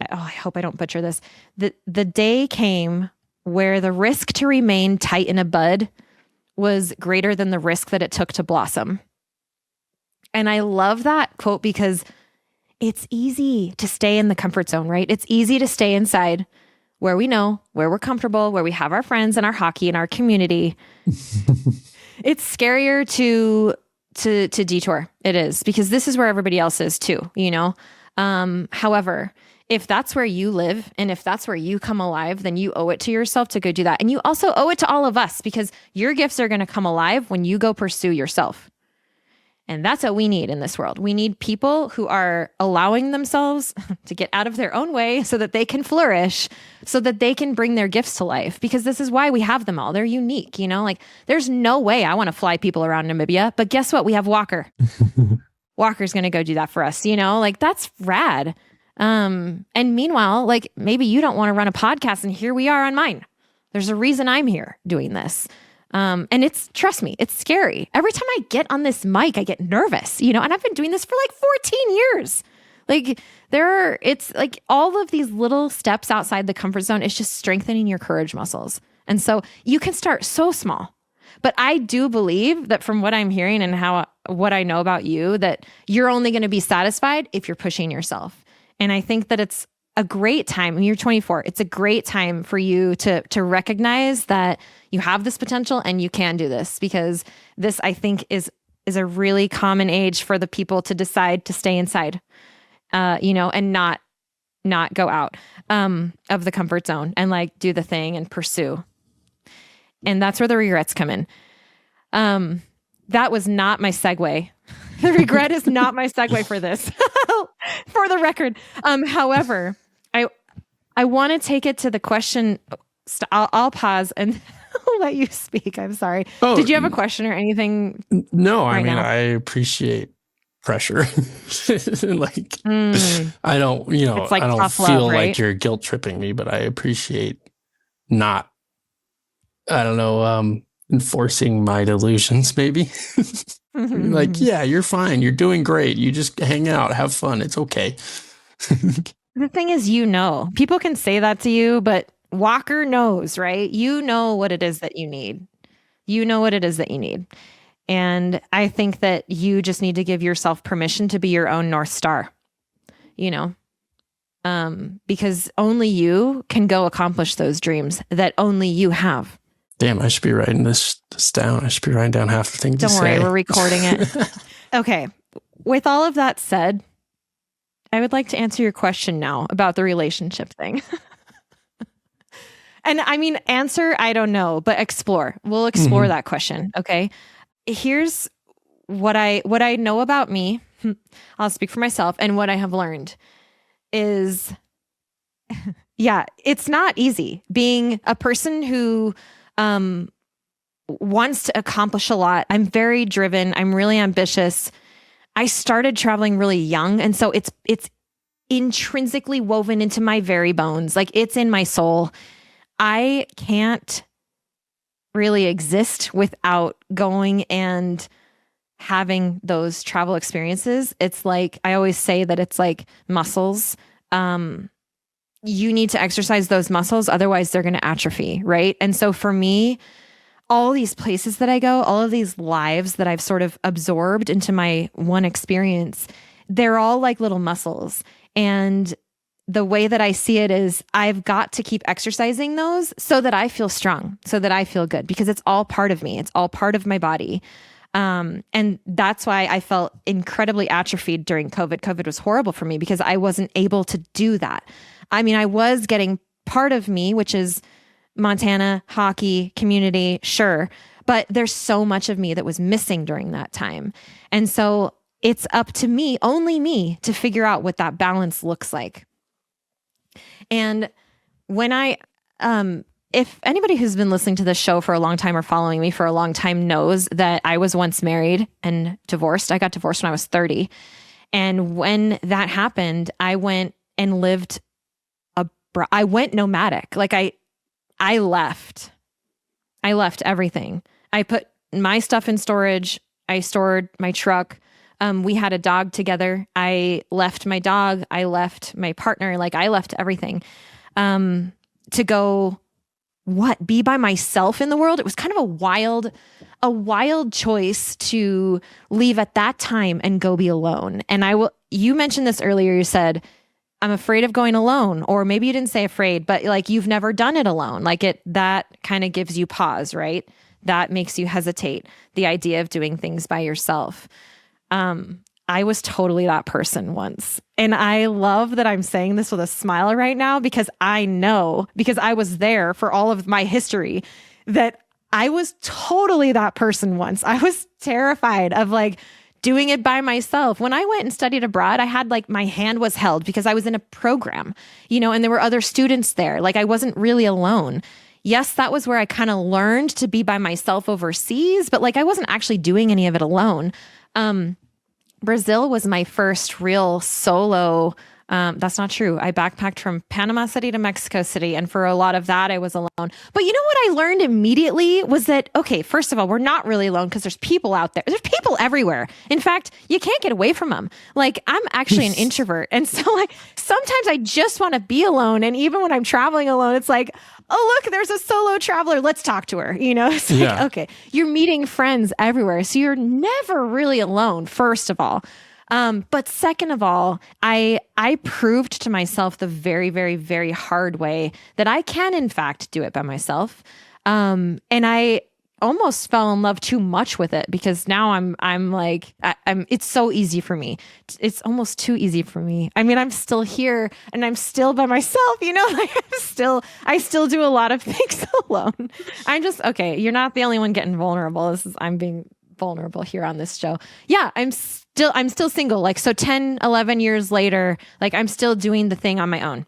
I hope I don't butcher this. The day came where the risk to remain tight in a bud was greater than the risk that it took to blossom. And I love that quote because it's easy to stay in the comfort zone, right? It's easy to stay inside where we know, where we're comfortable, where we have our friends and our hockey and our community. It's scarier to detour. It is, because this is where everybody else is too, you know? However, if that's where you live and if that's where you come alive, then you owe it to yourself to go do that. And you also owe it to all of us because your gifts are going to come alive when you go pursue yourself. And that's what we need in this world. We need people who are allowing themselves to get out of their own way so that they can flourish, so that they can bring their gifts to life. Because this is why we have them all. They're unique, you know? Like, there's no way I want to fly people around Namibia, but guess what? We have Walker. Walker's going to go do that for us, you know? Like, that's rad. And meanwhile, like, maybe you don't want to run a podcast, and here we are on mine. There's a reason I'm here doing this. And trust me, it's scary. Every time I get on this mic, I get nervous, you know, and I've been doing this for like 14 years. Like, it's like all of these little steps outside the comfort zone. It's just strengthening your courage muscles. And so you can start so small, but I do believe that from what I'm hearing and what I know about you, that you're only going to be satisfied if you're pushing yourself. And I think that it's a great time when you're 24. It's a great time for you to recognize that you have this potential and you can do this, because this, I think, is a really common age for the people to decide to stay inside, you know, and not go out of the comfort zone and like do the thing and pursue. And that's where the regrets come in. That was not my segue. The regret is not my segue for this, for the record. However, I want to take it to the question. I'll pause and I'll let you speak. I'm sorry. Oh, did you have a question or anything? No, I mean, I appreciate pressure. Like, I don't, you know, it's like I don't tough feel love, right? like you're guilt tripping me, but I appreciate not, I don't know, enforcing my delusions, maybe. Like, yeah, you're fine. You're doing great. You just hang out, have fun. It's okay. The thing is, people can say that to you, but Walker knows, right? You know what it is that you need. You know what it is that you need. And I think that you just need to give yourself permission to be your own North Star, because only you can go accomplish those dreams that only you have. Damn, I should be writing this down. I should be writing down half the things to say. Don't worry, we're recording it. Okay. With all of that said, I would like to answer your question now about the relationship thing. And I mean, answer, I don't know, but explore. We'll explore that question. Okay. Here's what I know about me. I'll speak for myself, and what I have learned is, yeah, it's not easy being a person who wants to accomplish a lot. I'm very driven. I'm really ambitious. I started traveling really young, and so it's intrinsically woven into my very bones. Like, it's in my soul. I can't really exist without going and having those travel experiences. It's like, I always say that it's like muscles. You need to exercise those muscles, otherwise they're going to atrophy, right? And so for me, all these places that I go, all of these lives that I've sort of absorbed into my one experience, they're all like little muscles. And the way that I see it is, I've got to keep exercising those so that I feel strong, so that I feel good, because it's all part of me. It's all part of my body. And that's why I felt incredibly atrophied during COVID. COVID was horrible for me because I wasn't able to do that. I mean, I was getting part of me, which is Montana, hockey, community, sure. But there's so much of me that was missing during that time. And so it's up to me, only me, to figure out what that balance looks like. And when if anybody who's been listening to this show for a long time or following me for a long time knows that I was once married and divorced. I got divorced when I was 30. And when that happened, I went and lived I went nomadic. Like I left everything. I put my stuff in storage. I stored my truck. We had a dog together. I left my dog. I left my partner. Like, I left everything, to go, be by myself in the world. It was kind of a wild choice to leave at that time and go be alone. And you mentioned this earlier. You said, I'm afraid of going alone, or maybe you didn't say afraid, but like, you've never done it alone. Like, that kind of gives you pause, right? That makes you hesitate, the idea of doing things by yourself. I was totally that person once. And I love that I'm saying this with a smile right now, because I know, because I was there for all of my history, that I was totally that person once. I was terrified of like doing it by myself. When I went and studied abroad, I had like, my hand was held because I was in a program, and there were other students there. Like, I wasn't really alone. Yes, that was where I kind of learned to be by myself overseas, but like, I wasn't actually doing any of it alone. Brazil was my first real solo. That's not true. I backpacked from Panama City to Mexico City. And for a lot of that, I was alone. But you know what I learned immediately was that, okay, first of all, we're not really alone because there's people out there. There's people everywhere. In fact, you can't get away from them. Like, I'm actually an introvert. And so like, sometimes I just want to be alone. And even when I'm traveling alone, it's like, oh, look, there's a solo traveler. Let's talk to her. It's like, okay, you're meeting friends everywhere. So you're never really alone, first of all. But second of all, I proved to myself the very, very, very hard way that I can, in fact, do it by myself. And I almost fell in love too much with it, because now I'm like, it's so easy for me. It's almost too easy for me. I mean, I'm still here and I'm still by myself, like I still do a lot of things alone. I'm just, okay, you're not the only one getting vulnerable. I'm being vulnerable here on this show. Yeah, I'm still single. Like, so 10, 11 years later, like, I'm still doing the thing on my own.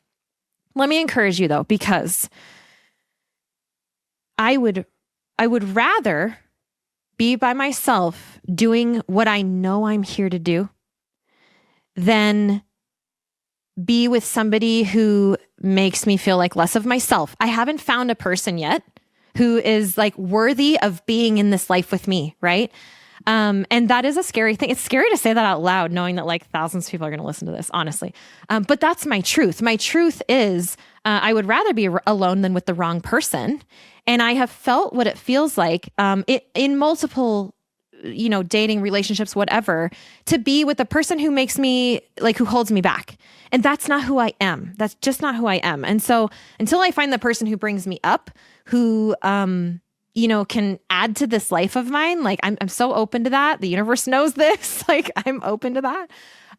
Let me encourage you though, because I would rather be by myself doing what I know I'm here to do than be with somebody who makes me feel like less of myself. I haven't found a person yet who is like worthy of being in this life with me, right? And that is a scary thing. It's scary to say that out loud, knowing that like thousands of people are going to listen to this, honestly. But that's my truth. My truth is I would rather be alone than with the wrong person. And I have felt what it feels like in multiple, dating relationships, whatever, to be with a person who makes me like, who holds me back. And that's not who I am. That's just not who I am. And so until I find the person who brings me up, who, can add to this life of mine. Like I'm so open to that. The universe knows this. Like I'm open to that.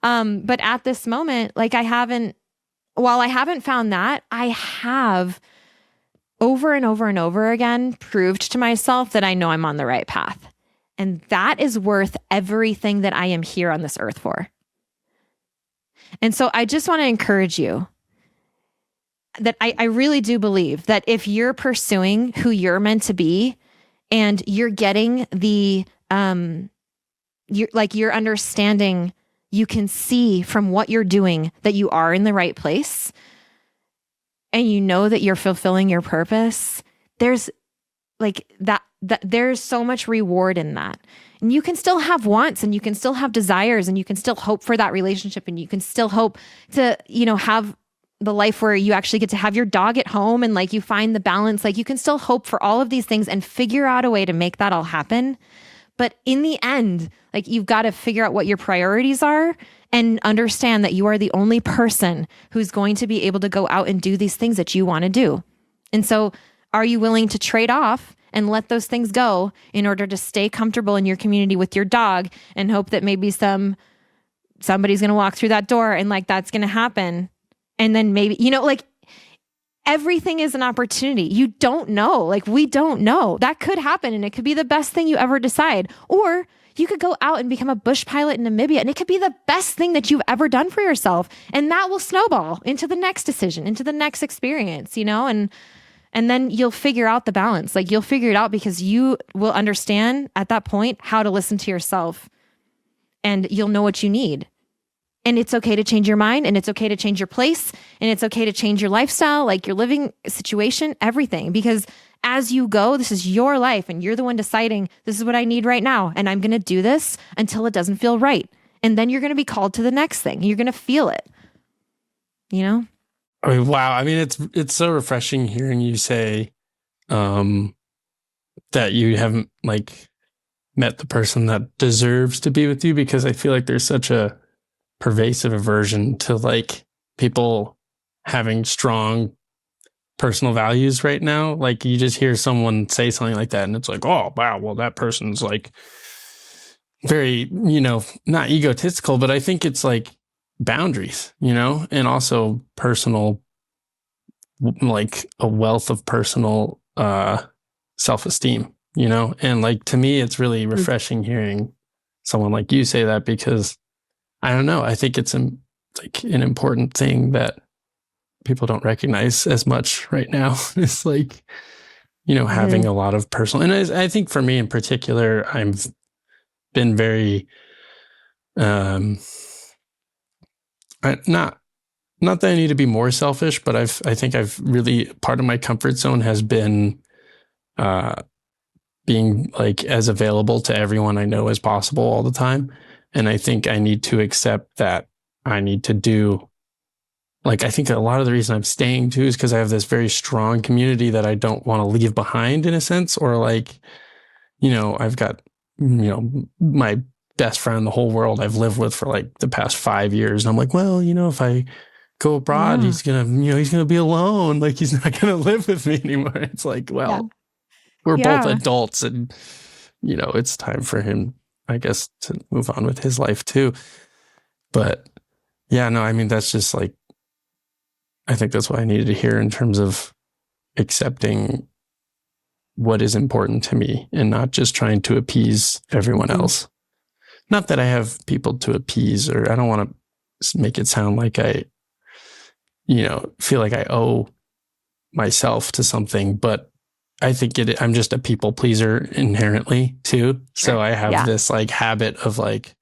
But at this moment, like while I haven't found that, I have over and over and over again proved to myself that I know I'm on the right path. And that is worth everything that I am here on this earth for. And so I just want to encourage you that I really do believe that if you're pursuing who you're meant to be and you're getting you're understanding, you can see from what you're doing that you are in the right place and you know that you're fulfilling your purpose, there's like that there's so much reward in that. And you can still have wants and you can still have desires and you can still hope for that relationship and you can still hope to, have the life where you actually get to have your dog at home and like you find the balance. Like you can still hope for all of these things and figure out a way to make that all happen. But in the end, like you've got to figure out what your priorities are and understand that you are the only person who's going to be able to go out and do these things that you want to do. And so are you willing to trade off and let those things go in order to stay comfortable in your community with your dog and hope that maybe somebody's going to walk through that door and like that's going to happen? And then maybe, like everything is an opportunity. You don't know. Like we don't know. That could happen and it could be the best thing you ever decide. Or you could go out and become a bush pilot in Namibia and it could be the best thing that you've ever done for yourself. And that will snowball into the next decision, into the next experience, and then you'll figure out the balance. Like you'll figure it out because you will understand at that point how to listen to yourself and you'll know what you need. And it's okay to change your mind and it's okay to change your place and it's okay to change your lifestyle, like your living situation, everything. Because as you go, this is your life and you're the one deciding this is what I need right now. And I'm going to do this until it doesn't feel right. And then you're going to be called to the next thing. You're going to feel it, I mean, wow. I mean, it's so refreshing hearing you say that you haven't like met the person that deserves to be with you, because I feel like there's such a pervasive aversion to like people having strong personal values right now. Like you just hear someone say something like that and it's like, oh wow, well that person's like very, not egotistical, but I think it's like boundaries, and also personal, like a wealth of personal self-esteem, and like to me it's really refreshing hearing someone like you say that, because I don't know. I think it's like an important thing that people don't recognize as much right now. It's like, having a lot of personal, and I think for me in particular, I've been very, not that I need to be more selfish, but I think I've really, part of my comfort zone has been, being like as available to everyone I know as possible all the time. And I think I need to accept that I need to do, like, I think a lot of the reason I'm staying too is because I have this very strong community that I don't want to leave behind in a sense, or like, I've got, my best friend in the whole world I've lived with for like the past 5 years. And I'm like, well, if I go abroad, he's going to be alone. Like he's not going to live with me anymore. It's like, well, we're both adults and, it's time for him, I guess, to move on with his life too. But yeah, no, I mean, that's just like, I think that's what I needed to hear in terms of accepting what is important to me and not just trying to appease everyone else. Not that I have people to appease, or I don't want to make it sound like I, feel like I owe myself to something, but I think I'm just a people pleaser inherently too. So I have this like habit of like,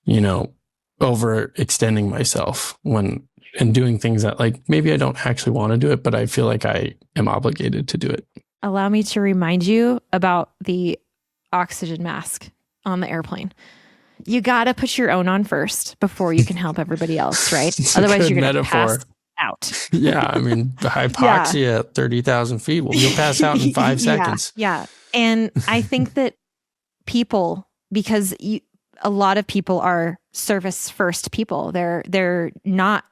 overextending myself and doing things that like, maybe I don't actually want to do it, but I feel like I am obligated to do it. allow me to remind you about the oxygen mask on the airplane. You got to put your own on first before you can help everybody else, right? Otherwise, you're going to pass out. Yeah. I mean, the hypoxia at 30,000 feet, well, you'll pass out in 5 seconds. Yeah. And I think that people, because a lot of people are service first people. They're not,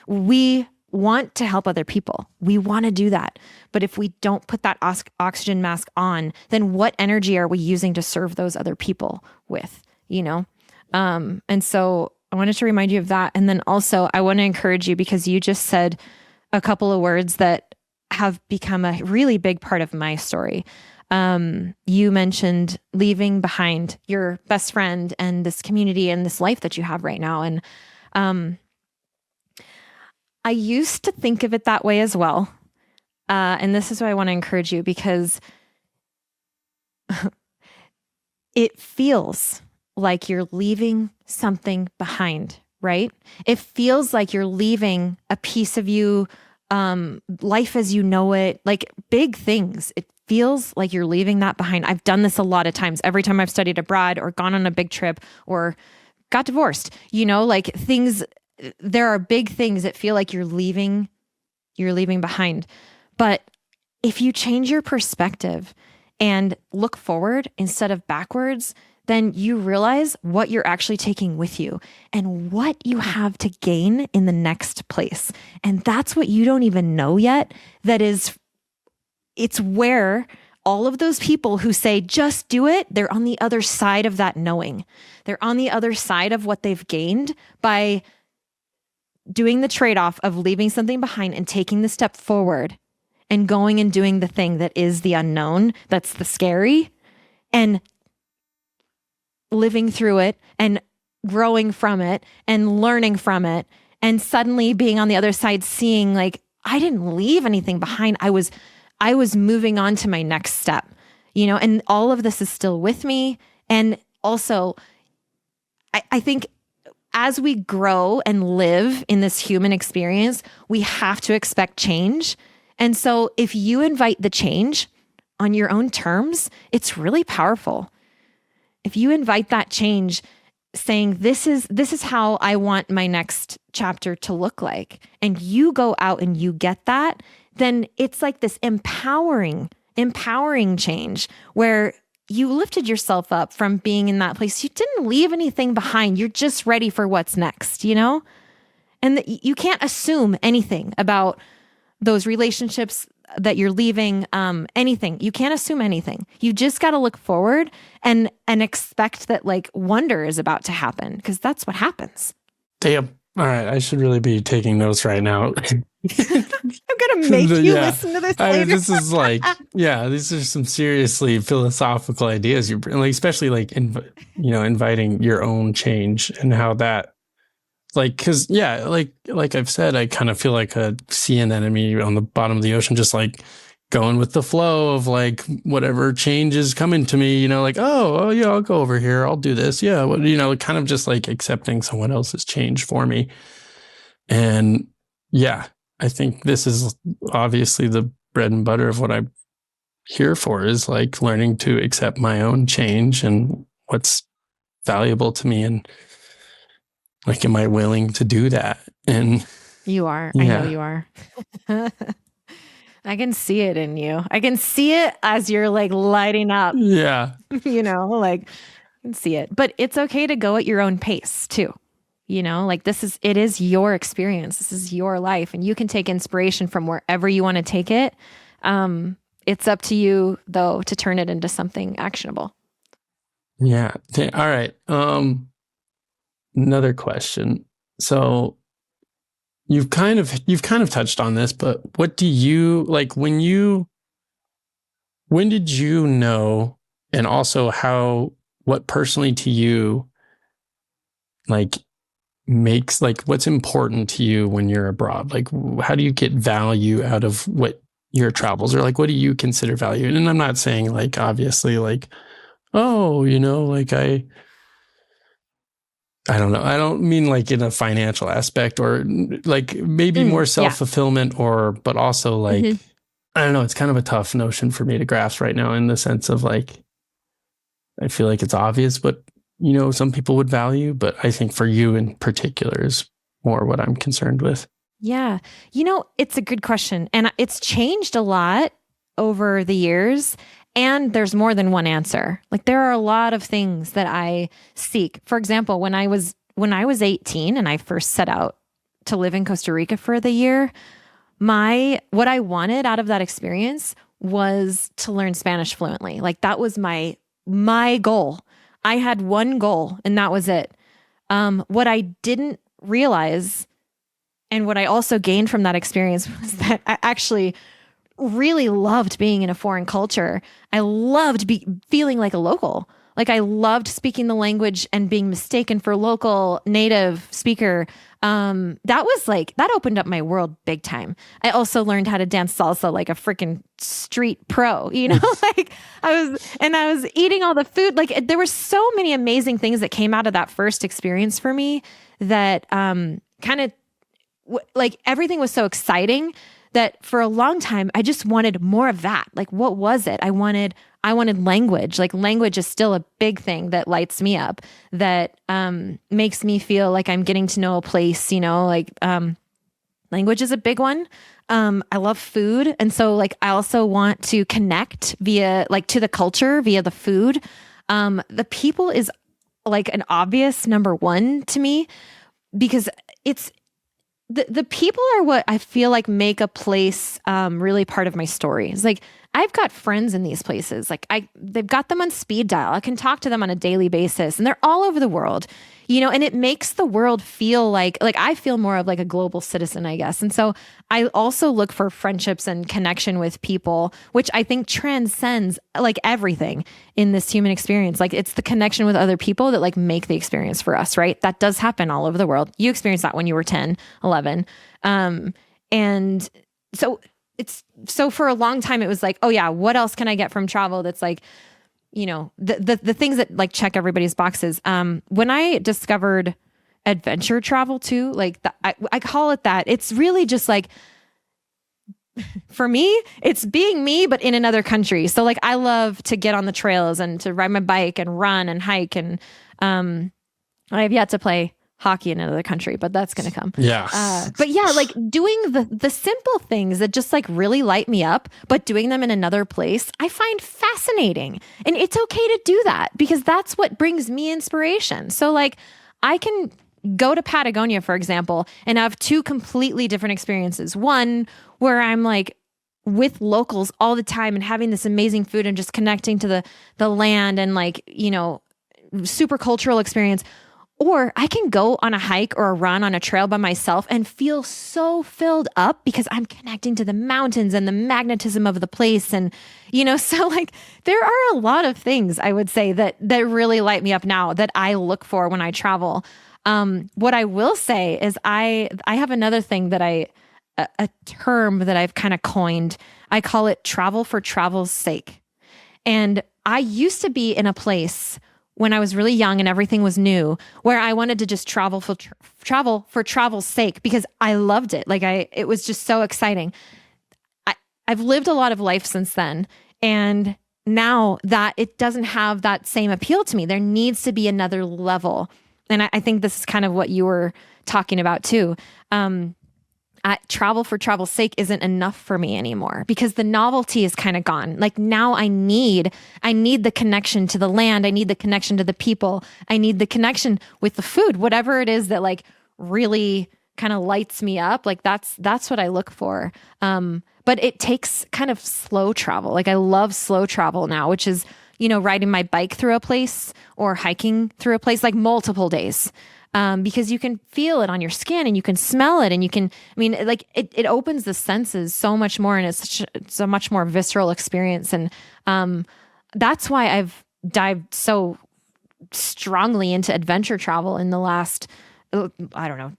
we want to help other people. We want to do that. But if we don't put that oxygen mask on, then what energy are we using to serve those other people with, And so I wanted to remind you of that. And then also I want to encourage you, because you just said a couple of words that have become a really big part of my story. You mentioned leaving behind your best friend and this community and this life that you have right now. And I used to think of it that way as well. And this is why I want to encourage you, because it feels like you're leaving something behind, right? It feels like you're leaving a piece of you, life as you know it, like big things. It feels like you're leaving that behind. I've done this a lot of times. Every time I've studied abroad or gone on a big trip or got divorced, like things, there are big things that feel like you're leaving behind. But if you change your perspective and look forward instead of backwards, then you realize what you're actually taking with you and what you have to gain in the next place. And that's what you don't even know yet. It's where all of those people who say, just do it, they're on the other side of that knowing. They're on the other side of what they've gained by doing the trade-off of leaving something behind and taking the step forward and going and doing the thing that is the unknown, that's the scary, and living through it and growing from it and learning from it, and suddenly being on the other side, seeing like, I didn't leave anything behind. I was moving on to my next step, and all of this is still with me. And also, I think as we grow and live in this human experience, we have to expect change. And so if you invite the change on your own terms, it's really powerful. If you invite that change, saying, this is how I want my next chapter to look like, and you go out and you get that, then it's like this empowering change where you lifted yourself up from being in that place. You didn't leave anything behind. You're just ready for what's next, And you can't assume anything about those relationships that you're leaving, anything. You can't assume anything. You just got to look forward and expect that like wonder is about to happen, because that's what happens. Damn. All right. I should really be taking notes right now. I'm going to make you listen to this later. This is like, these are some seriously philosophical ideas you bring, like, especially like, inviting your own change and how that, like, cause like I've said, I kind of feel like a sea anemone on the bottom of the ocean, just like going with the flow of like whatever change is coming to me, like, oh yeah, I'll go over here. I'll do this. Yeah. Kind of just like accepting someone else's change for me. And yeah, I think this is obviously the bread and butter of what I'm here for, is like learning to accept my own change and what's valuable to me. And like, am I willing to do that? And you are. Yeah. I know you are. I can see it in you. I can see it as you're like lighting up. Yeah. Like I can see it. But it's okay to go at your own pace too. Like it is your experience. This is your life, and you can take inspiration from wherever you want to take it. It's up to you though to turn it into something actionable. Yeah. All right. Another question. So you've kind of touched on this, but what do you like when did you know, and also what personally to you like makes, like, what's important to you when you're abroad? Like, how do you get value out of what your travels, or like, what do you consider value? And I'm not saying like, obviously, like, oh, like I don't know. I don't mean like in a financial aspect, or like maybe more self-fulfillment, but also like I don't know. It's kind of a tough notion for me to grasp right now in the sense of like, I feel like it's obvious what, some people would value, but I think for you in particular is more what I'm concerned with. Yeah. It's a good question. And it's changed a lot over the years. And there's more than one answer. Like there are a lot of things that I seek. For example, when I was 18 and I first set out to live in Costa Rica for the year, what I wanted out of that experience was to learn Spanish fluently. Like that was my goal. I had one goal and that was it. What I didn't realize and what I also gained from that experience was that I actually really loved being in a foreign culture. I loved feeling like a local. Like I loved speaking the language and being mistaken for local native speaker. That opened up my world big time. I also learned how to dance salsa like a freaking street pro, like I was eating all the food. Like there were so many amazing things that came out of that first experience for me that kind of like everything was so exciting that for a long time, I just wanted more of that. Like, what was it? I wanted language. Like language is still a big thing that lights me up, that makes me feel like I'm getting to know a place, language is a big one. I love food. And so like, I also want to connect to the culture via the food. The people is like an obvious number one to me because it's, the people are what I feel like make a place really part of my story. It's like I've got friends in these places. Like they've got them on speed dial. I can talk to them on a daily basis, and they're all over the world. And it makes the world feel like I feel more of like a global citizen, I guess. And so I also look for friendships and connection with people, which I think transcends like everything in this human experience. Like it's the connection with other people that like make the experience for us, right? That does happen all over the world. You experienced that when you were 10, 11. And so for a long time, it was like, oh yeah, what else can I get from travel that's like, the things that like check everybody's boxes. When I discovered adventure travel too, like I call it that. It's really just like, for me, it's being me, but in another country. So like, I love to get on the trails and to ride my bike and run and hike. And I have yet to play hockey in another country, but that's going to come. Yeah. But yeah, like doing the simple things that just like really light me up, but doing them in another place, I find fascinating. And it's okay to do that because that's what brings me inspiration. So like I can go to Patagonia, for example, and have two completely different experiences. One where I'm like with locals all the time and having this amazing food and just connecting to the land and like, super cultural experience. Or I can go on a hike or a run on a trail by myself and feel so filled up because I'm connecting to the mountains and the magnetism of the place. And, so like there are a lot of things I would say that really light me up now that I look for when I travel. What I will say is I have another thing that a term that I've kind of coined. I call it travel for travel's sake. And I used to be in a place when I was really young and everything was new, where I wanted to just travel for travel's sake because I loved it. Like it was just so exciting. I've lived a lot of life since then. And now that it doesn't have that same appeal to me, there needs to be another level. And I think this is kind of what you were talking about too. Travel for travel's sake isn't enough for me anymore because the novelty is kind of gone. Like now I need the connection to the land. I need the connection to the people. I need the connection with the food, whatever it is that like really kind of lights me up. Like that's what I look for. But it takes kind of slow travel. Like I love slow travel now, which is, riding my bike through a place or hiking through a place like multiple days. Because you can feel it on your skin and you can smell it and it opens the senses so much more and it's a much more visceral experience. And that's why I've dived so strongly into adventure travel in the last, I don't know,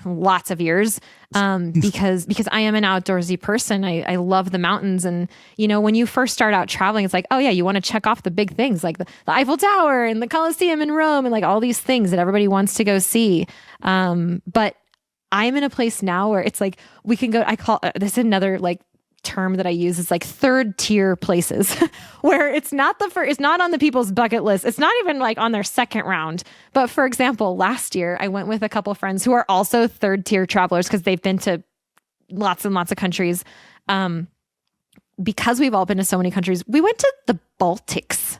lots of years, because I am an outdoorsy person. I love the mountains. And, when you first start out traveling, it's like, oh yeah, you want to check off the big things like the Eiffel Tower and the Colosseum in Rome and like all these things that everybody wants to go see. But I'm in a place now where it's like, we can go, I call this another like term that I use is like third tier places where it's not it's not on the people's bucket list. It's not even like on their second round. But for example, last year I went with a couple friends who are also third tier travelers because they've been to lots and lots of countries. Because we've all been to so many countries, we went to the Baltics,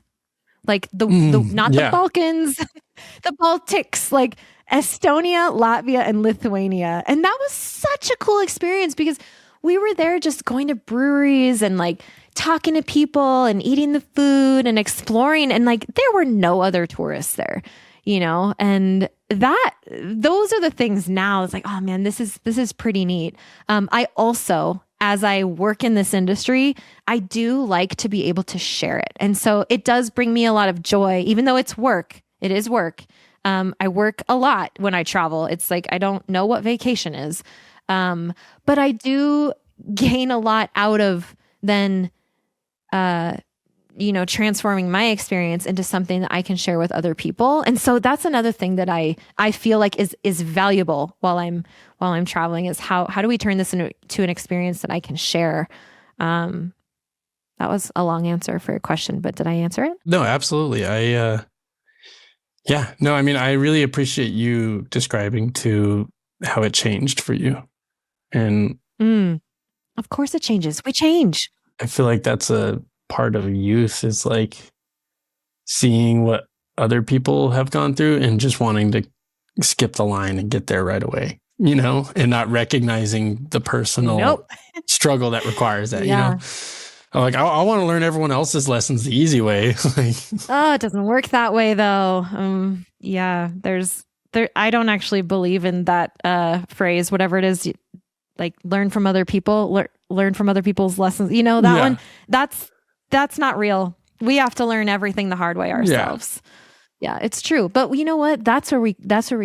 like not the Balkans, the Baltics, like Estonia, Latvia, and Lithuania. And that was such a cool experience because we were there just going to breweries and like talking to people and eating the food and exploring. And like, there were no other tourists there, and those are the things now. It's like, oh man, this is pretty neat. I also, as I work in this industry, I do like to be able to share it. And so it does bring me a lot of joy, even though it's work. It is work. I work a lot when I travel. It's like, I don't know what vacation is. But I do gain a lot out of then, transforming my experience into something that I can share with other people. And so that's another thing that I feel like is valuable while I'm traveling is how do we turn this into an experience that I can share? That was a long answer for your question, but did I answer it? No, absolutely. I really appreciate you describing to how it changed for you. And of course it changes. We change. I feel like that's a part of youth is like seeing what other people have gone through and just wanting to skip the line and get there right away, and not recognizing the personal struggle that requires that, I'm like, I want to learn everyone else's lessons the easy way. It doesn't work that way though. I don't actually believe in that phrase, whatever it is, like learn from other people, learn from other people's lessons. One, that's not real. We have to learn everything the hard way ourselves. Yeah, it's true. But you know what? That's where we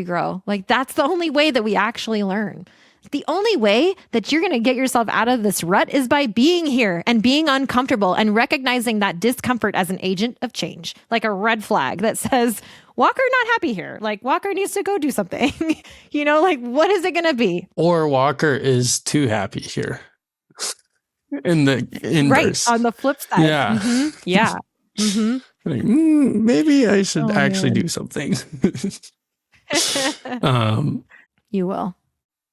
grow. Like that's the only way that we actually learn. The only way that you're going to get yourself out of this rut is by being here and being uncomfortable and recognizing that discomfort as an agent of change, like a red flag that says, Walker not happy here. Like Walker needs to go do something. Like what is it going to be? Or Walker is too happy here. In the inverse. Right, on the flip side. Yeah. Mm-hmm. Yeah. Mm-hmm. Like, maybe I should actually do something. You will.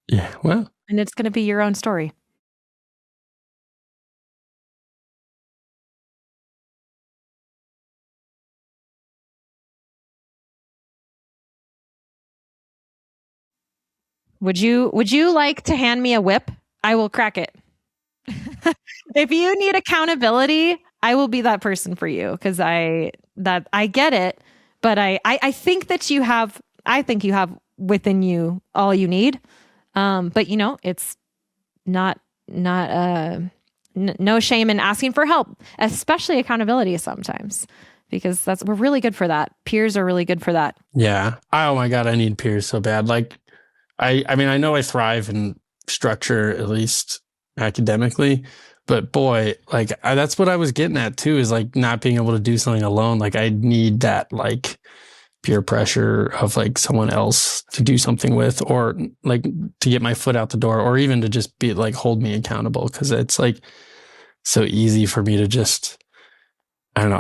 Yeah, well. And it's going to be your own story. Would you like to hand me a whip? I will crack it. If you need accountability, I will be that person for you because I get it, but I think that you have within you all you need. But it's not no shame in asking for help, especially accountability sometimes, because we're really good for that. Peers are really good for that. Yeah. Oh my God, I need peers so bad. Like, I mean, I know I thrive in structure, at least academically, but boy, like that's what I was getting at too, is like not being able to do something alone. Like I need that like peer pressure of like someone else to do something with, or like to get my foot out the door, or even to just be like, hold me accountable. Cause it's like so easy for me to just, I don't know.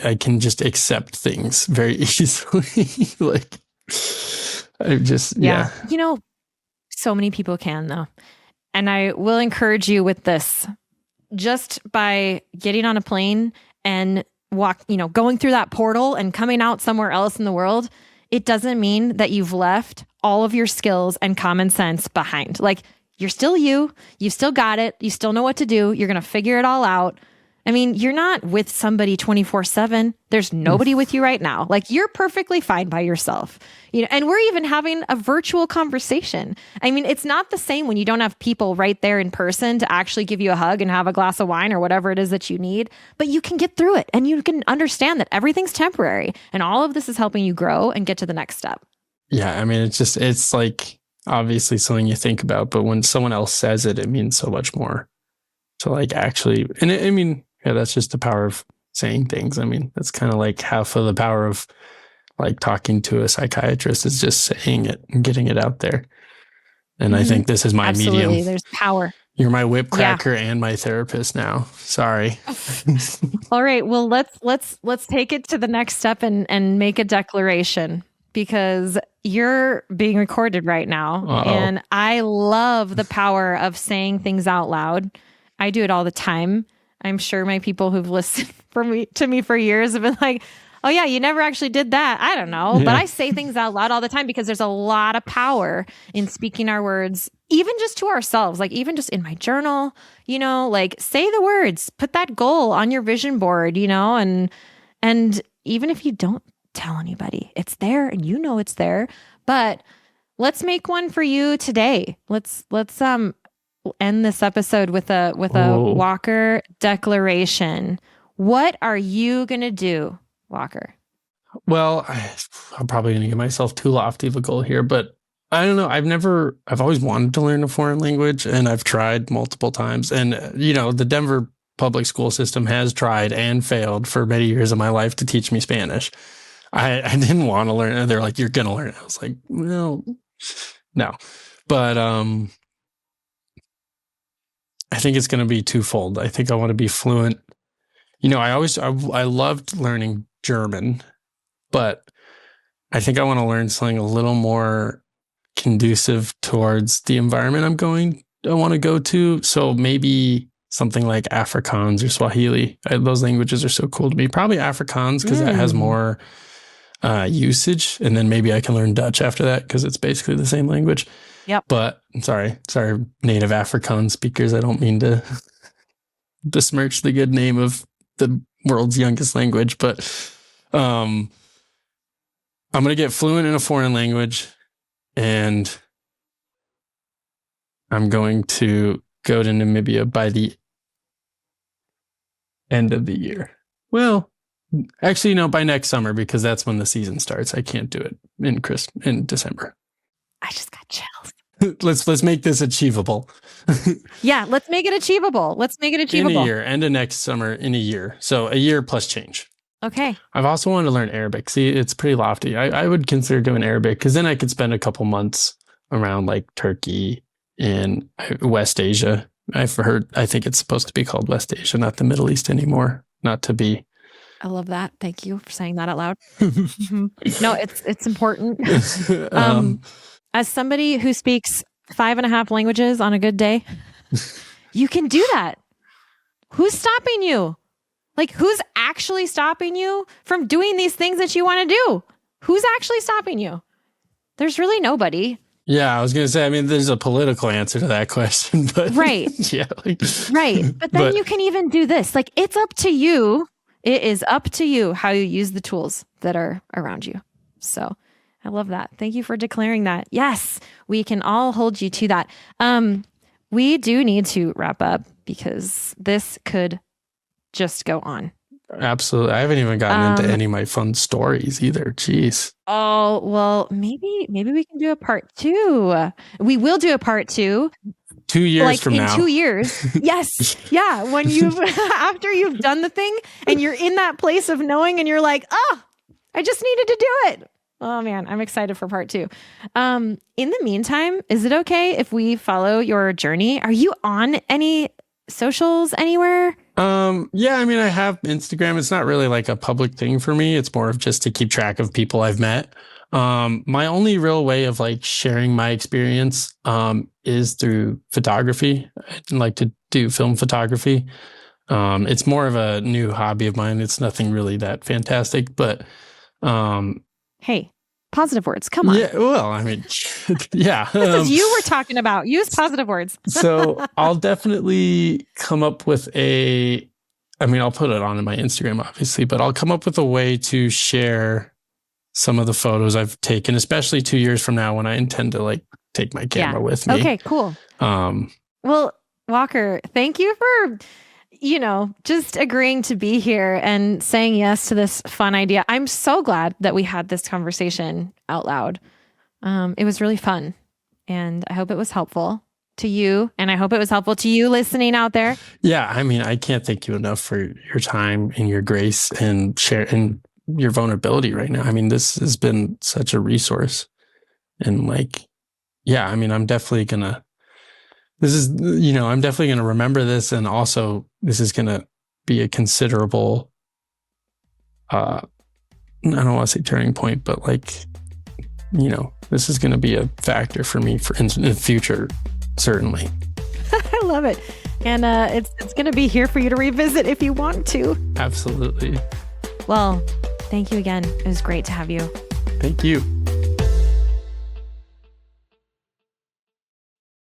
I can just accept things very easily. Like I just, yeah. So many people can though. And I will encourage you with this, just by getting on a plane and going through that portal and coming out somewhere else in the world, it doesn't mean that you've left all of your skills and common sense behind. Like you're still you still got it. You still know what to do. You're going to figure it all out. I mean, you're not with somebody 24/7. There's nobody with you right now. Like you're perfectly fine by yourself. And we're even having a virtual conversation. I mean, it's not the same when you don't have people right there in person to actually give you a hug and have a glass of wine or whatever it is that you need, but you can get through it and you can understand that everything's temporary and all of this is helping you grow and get to the next step. Yeah. I mean, it's like obviously something you think about, but when someone else says it, it means so much more to like actually, yeah, that's just the power of saying things. I mean, that's kind of like half of the power of like talking to a psychiatrist is just saying it and getting it out there. And I think this is my medium. There's power. You're my whip Yeah. cracker and my therapist now. Sorry. All right. Well, let's take it to the next step and make a declaration, because you're being recorded right now. Uh-oh. And I love the power of saying things out loud. I do it all the time. I'm sure my people who've listened to me for years have been like, oh yeah, you never actually did that. I don't know. But I say things out loud all the time because there's a lot of power in speaking our words, even just to ourselves, like even just in my journal, like say the words, put that goal on your vision board, and even if you don't tell anybody, it's there and it's there. But let's make one for you today. Let's end this episode with a Walker declaration. What are you going to do, Walker? Well, I'm probably going to give myself too lofty of a goal here, but I don't know. I've always wanted to learn a foreign language, and I've tried multiple times. And, the Denver public school system has tried and failed for many years of my life to teach me Spanish. I didn't want to learn it. They're like, you're going to learn it. I was like, well, no. But I think it's going to be twofold. I think I want to be fluent. I loved learning German, but I think I want to learn something a little more conducive towards the environment I want to go to. So maybe something like Afrikaans or Swahili. Those languages are so cool to me. Probably Afrikaans because that has more usage. And then maybe I can learn Dutch after that because it's basically the same language. Yep. But sorry, native Afrikaans speakers. I don't mean to besmirch the good name of the world's youngest language, but I'm going to get fluent in a foreign language, and I'm going to go to Namibia by the end of the year. Well, actually, no, by next summer, because that's when the season starts. I can't do it in December. I just got chills. Let's make this achievable. Yeah, let's make it achievable. In a year, end of next summer, in a year. So a year plus change. Okay. I've also wanted to learn Arabic. See, it's pretty lofty. I would consider doing Arabic because then I could spend a couple months around like Turkey and West Asia. I think it's supposed to be called West Asia, not the Middle East anymore. Not to be. I love that. Thank you for saying that out loud. No, it's important. As somebody who speaks 5.5 languages on a good day, you can do that. Who's stopping you? Like, who's actually stopping you from doing these things that you want to do? Who's actually stopping you? There's really nobody. Yeah, I was going to say, there's a political answer to that question, but right. Yeah. Right. But then you can even do this. Like, it's up to you. It is up to you how you use the tools that are around you. So I love that. Thank you for declaring that. Yes, we can all hold you to that. We do need to wrap up because this could just go on. Absolutely. I haven't even gotten into any of my fun stories either. Jeez. Oh, well, maybe we can do a part 2. We will do a part 2. 2 years from now. In 2 years. Yes. Yeah. When after you've done the thing and you're in that place of knowing and you're like, oh, I just needed to do it. Oh man, I'm excited for part 2. In the meantime, is it okay if we follow your journey? Are you on any socials anywhere? Yeah, I have Instagram. It's not really like a public thing for me. It's more of just to keep track of people I've met. My only real way of like sharing my experience, is through photography. I like to do film photography. It's more of a new hobby of mine. It's nothing really that fantastic, but, hey, positive words. Come on. Yeah. Well, yeah. This is you we're talking about. Use positive words. So I'll definitely come up with I'll put it on in my Instagram, obviously, but I'll come up with a way to share some of the photos I've taken, especially 2 years from now when I intend to like take my camera with me. Okay, cool. Well, Walker, thank you for, just agreeing to be here and saying yes to this fun idea. I'm so glad that we had this conversation out loud. It was really fun, and I hope it was helpful to you, and I hope it was helpful to you listening out there. Yeah, I can't thank you enough for your time and your grace and your vulnerability right now. This has been such a resource, and I'm definitely gonna this is, you know, I'm definitely going to remember this. And also this is going to be a considerable, I don't want to say turning point, but like, you know, this is going to be a factor for me in the future, certainly. I love it. And it's going to be here for you to revisit if you want to. Absolutely. Well, thank you again. It was great to have you. Thank you.